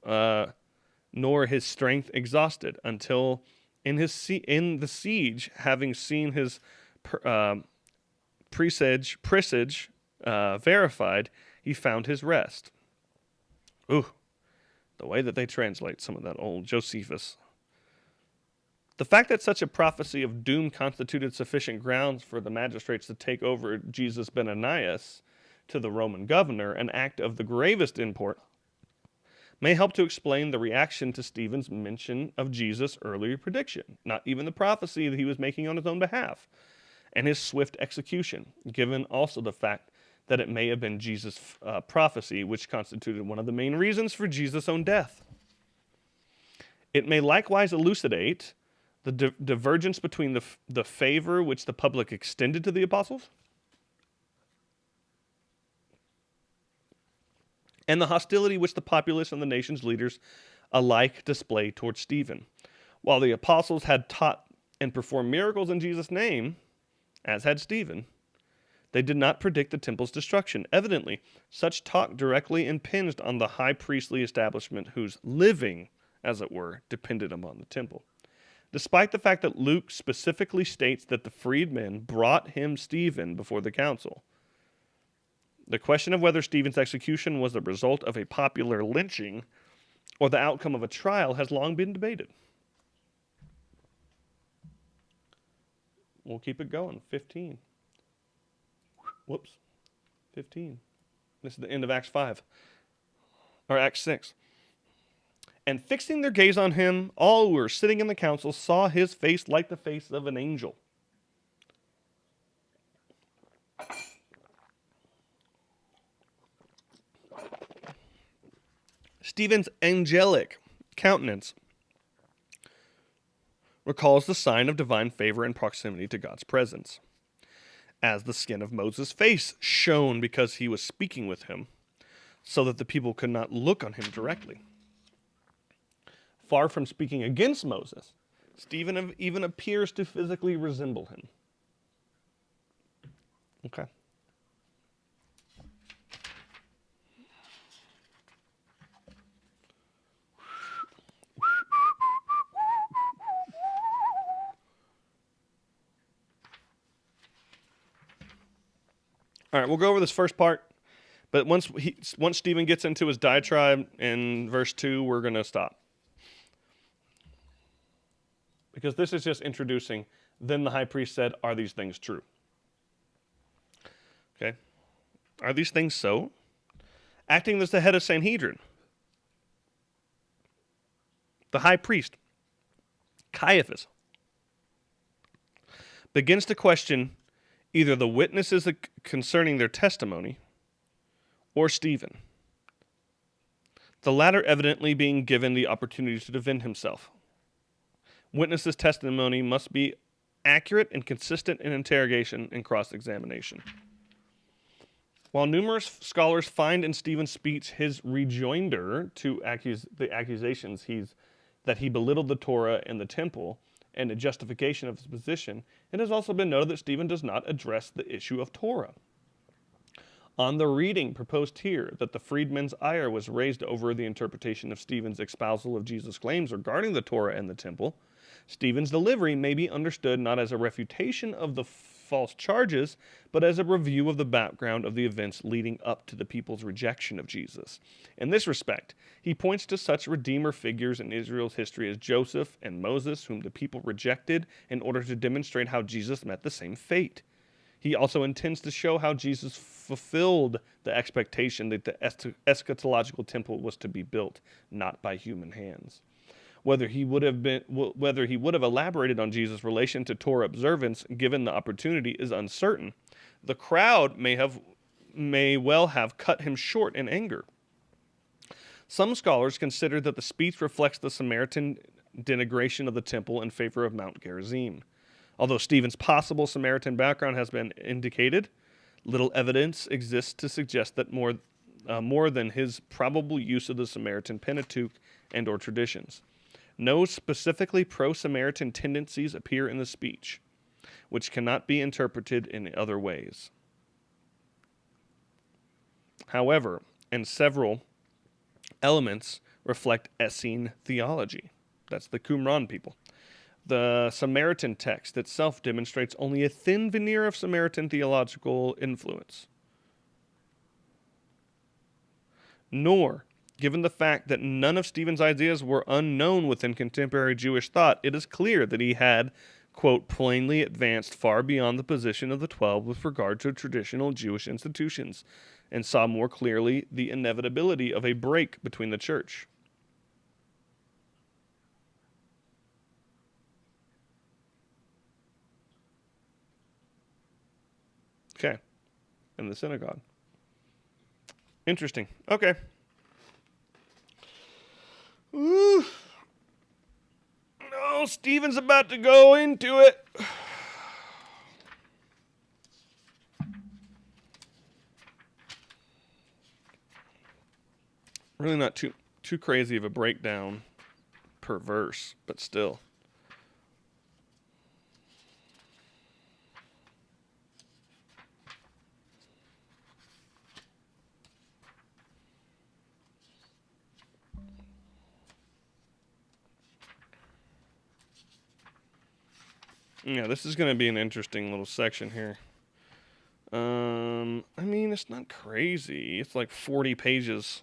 nor his strength exhausted, until in the siege, having seen his presage verified, he found his rest. Ooh, the way that they translate some of that old Josephus. The fact that such a prophecy of doom constituted sufficient grounds for the magistrates to take over Jesus ben Ananias to the Roman governor, an act of the gravest import, may help to explain the reaction to Stephen's mention of Jesus' earlier prediction, not even the prophecy that he was making on his own behalf, and his swift execution, given also the fact that it may have been Jesus' prophecy, which constituted one of the main reasons for Jesus' own death. It may likewise elucidate the divergence between the favor which the public extended to the apostles and the hostility which the populace and the nation's leaders alike displayed towards Stephen. While the apostles had taught and performed miracles in Jesus' name, as had Stephen, they did not predict the temple's destruction. Evidently, such talk directly impinged on the high priestly establishment whose living, as it were, depended upon the temple. Despite the fact that Luke specifically states that the freedmen brought him Stephen before the council, the question of whether Stephen's execution was the result of a popular lynching or the outcome of a trial has long been debated. We'll keep it going. 15. Whoops. 15. This is the end of Acts 5. Or Acts 6. And fixing their gaze on him, all who were sitting in the council saw his face like the face of an angel. Stephen's angelic countenance recalls the sign of divine favor and proximity to God's presence. As the skin of Moses' face shone because he was speaking with him, so that the people could not look on him directly. Far from speaking against Moses, Stephen even appears to physically resemble him. Okay. All right, we'll go over this first part, but once Stephen gets into his diatribe in verse 2, we're going to stop. Because this is just introducing, then the high priest said, are these things true? Okay. Are these things so? Acting as the head of Sanhedrin, the high priest, Caiaphas, begins to question either the witnesses concerning their testimony or Stephen, the latter evidently being given the opportunity to defend himself. Witnesses' testimony must be accurate and consistent in interrogation and cross-examination. While numerous scholars find in Stephen's speech his rejoinder to the accusations that he belittled the Torah and the temple and a justification of his position, it has also been noted that Stephen does not address the issue of Torah. On the reading proposed here that the freedmen's ire was raised over the interpretation of Stephen's espousal of Jesus' claims regarding the Torah and the temple, Stephen's delivery may be understood not as a refutation of the false charges, but as a review of the background of the events leading up to the people's rejection of Jesus. In this respect, he points to such redeemer figures in Israel's history as Joseph and Moses, whom the people rejected, in order to demonstrate how Jesus met the same fate. He also intends to show how Jesus fulfilled the expectation that the eschatological temple was to be built, not by human hands. Whether he would have elaborated on Jesus' relation to Torah observance given the opportunity is uncertain. The crowd may well have cut him short in anger. Some scholars consider that the speech reflects the Samaritan denigration of the temple in favor of Mount Gerizim. Although Stephen's possible Samaritan background has been indicated, little evidence exists to suggest that more than his probable use of the Samaritan Pentateuch and or traditions. No specifically pro-Samaritan tendencies appear in the speech, which cannot be interpreted in other ways. However, and several elements reflect Essene theology. That's the Qumran people. The Samaritan text itself demonstrates only a thin veneer of Samaritan theological influence. Nor, given the fact that none of Stephen's ideas were unknown within contemporary Jewish thought, it is clear that he had, quote, plainly advanced far beyond the position of the 12 with regard to traditional Jewish institutions, and saw more clearly the inevitability of a break between the church. Okay, in the synagogue. Interesting. Okay. Ooh. No, Steven's about to go into it. Really not too crazy of a breakdown per verse, but still. Yeah, this is going to be an interesting little section here. I mean, it's not crazy. It's like 40 pages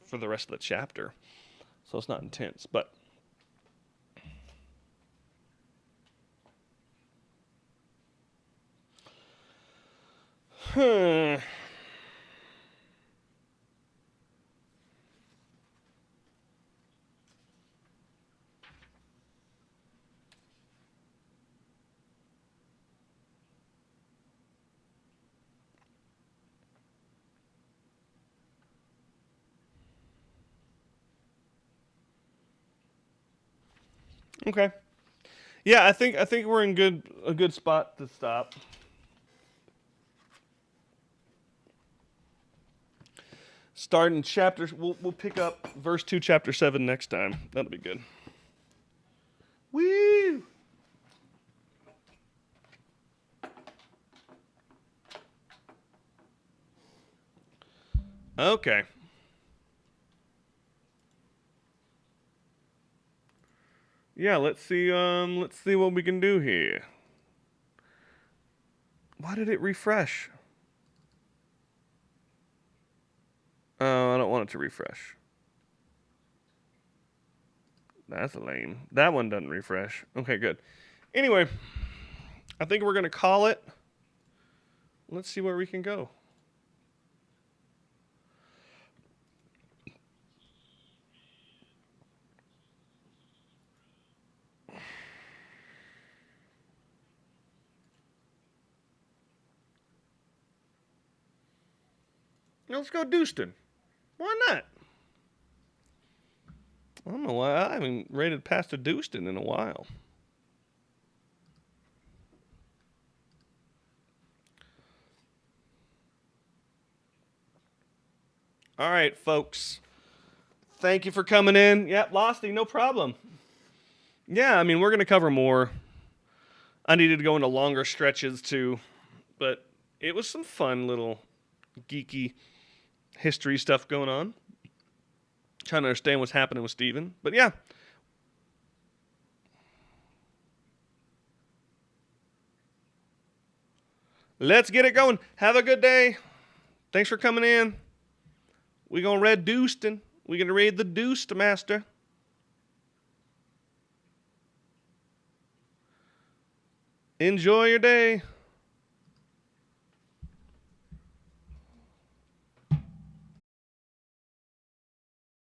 for the rest of the chapter. So it's not intense, but okay. Yeah, I think we're in a good spot to stop. Starting chapter, we'll pick up verse 2, chapter 7 next time. That'll be good. Woo! Okay. Yeah, let's see what we can do here. Why did it refresh? Oh, I don't want it to refresh. That's lame. That one doesn't refresh. Okay, good. Anyway, I think we're going to call it. Let's see where we can go. Let's go Dewston. Why not? I don't know why I haven't rated past a Dewston in a while. All right, folks. Thank you for coming in. Yep, Losty, no problem. Yeah, I mean, we're going to cover more. I needed to go into longer stretches too, but it was some fun little geeky history stuff going on. Trying to understand what's happening with Steven. But yeah. Let's get it going. Have a good day. Thanks for coming in. We're going to read Dewston. We're going to read the Deuce Master. Enjoy your day.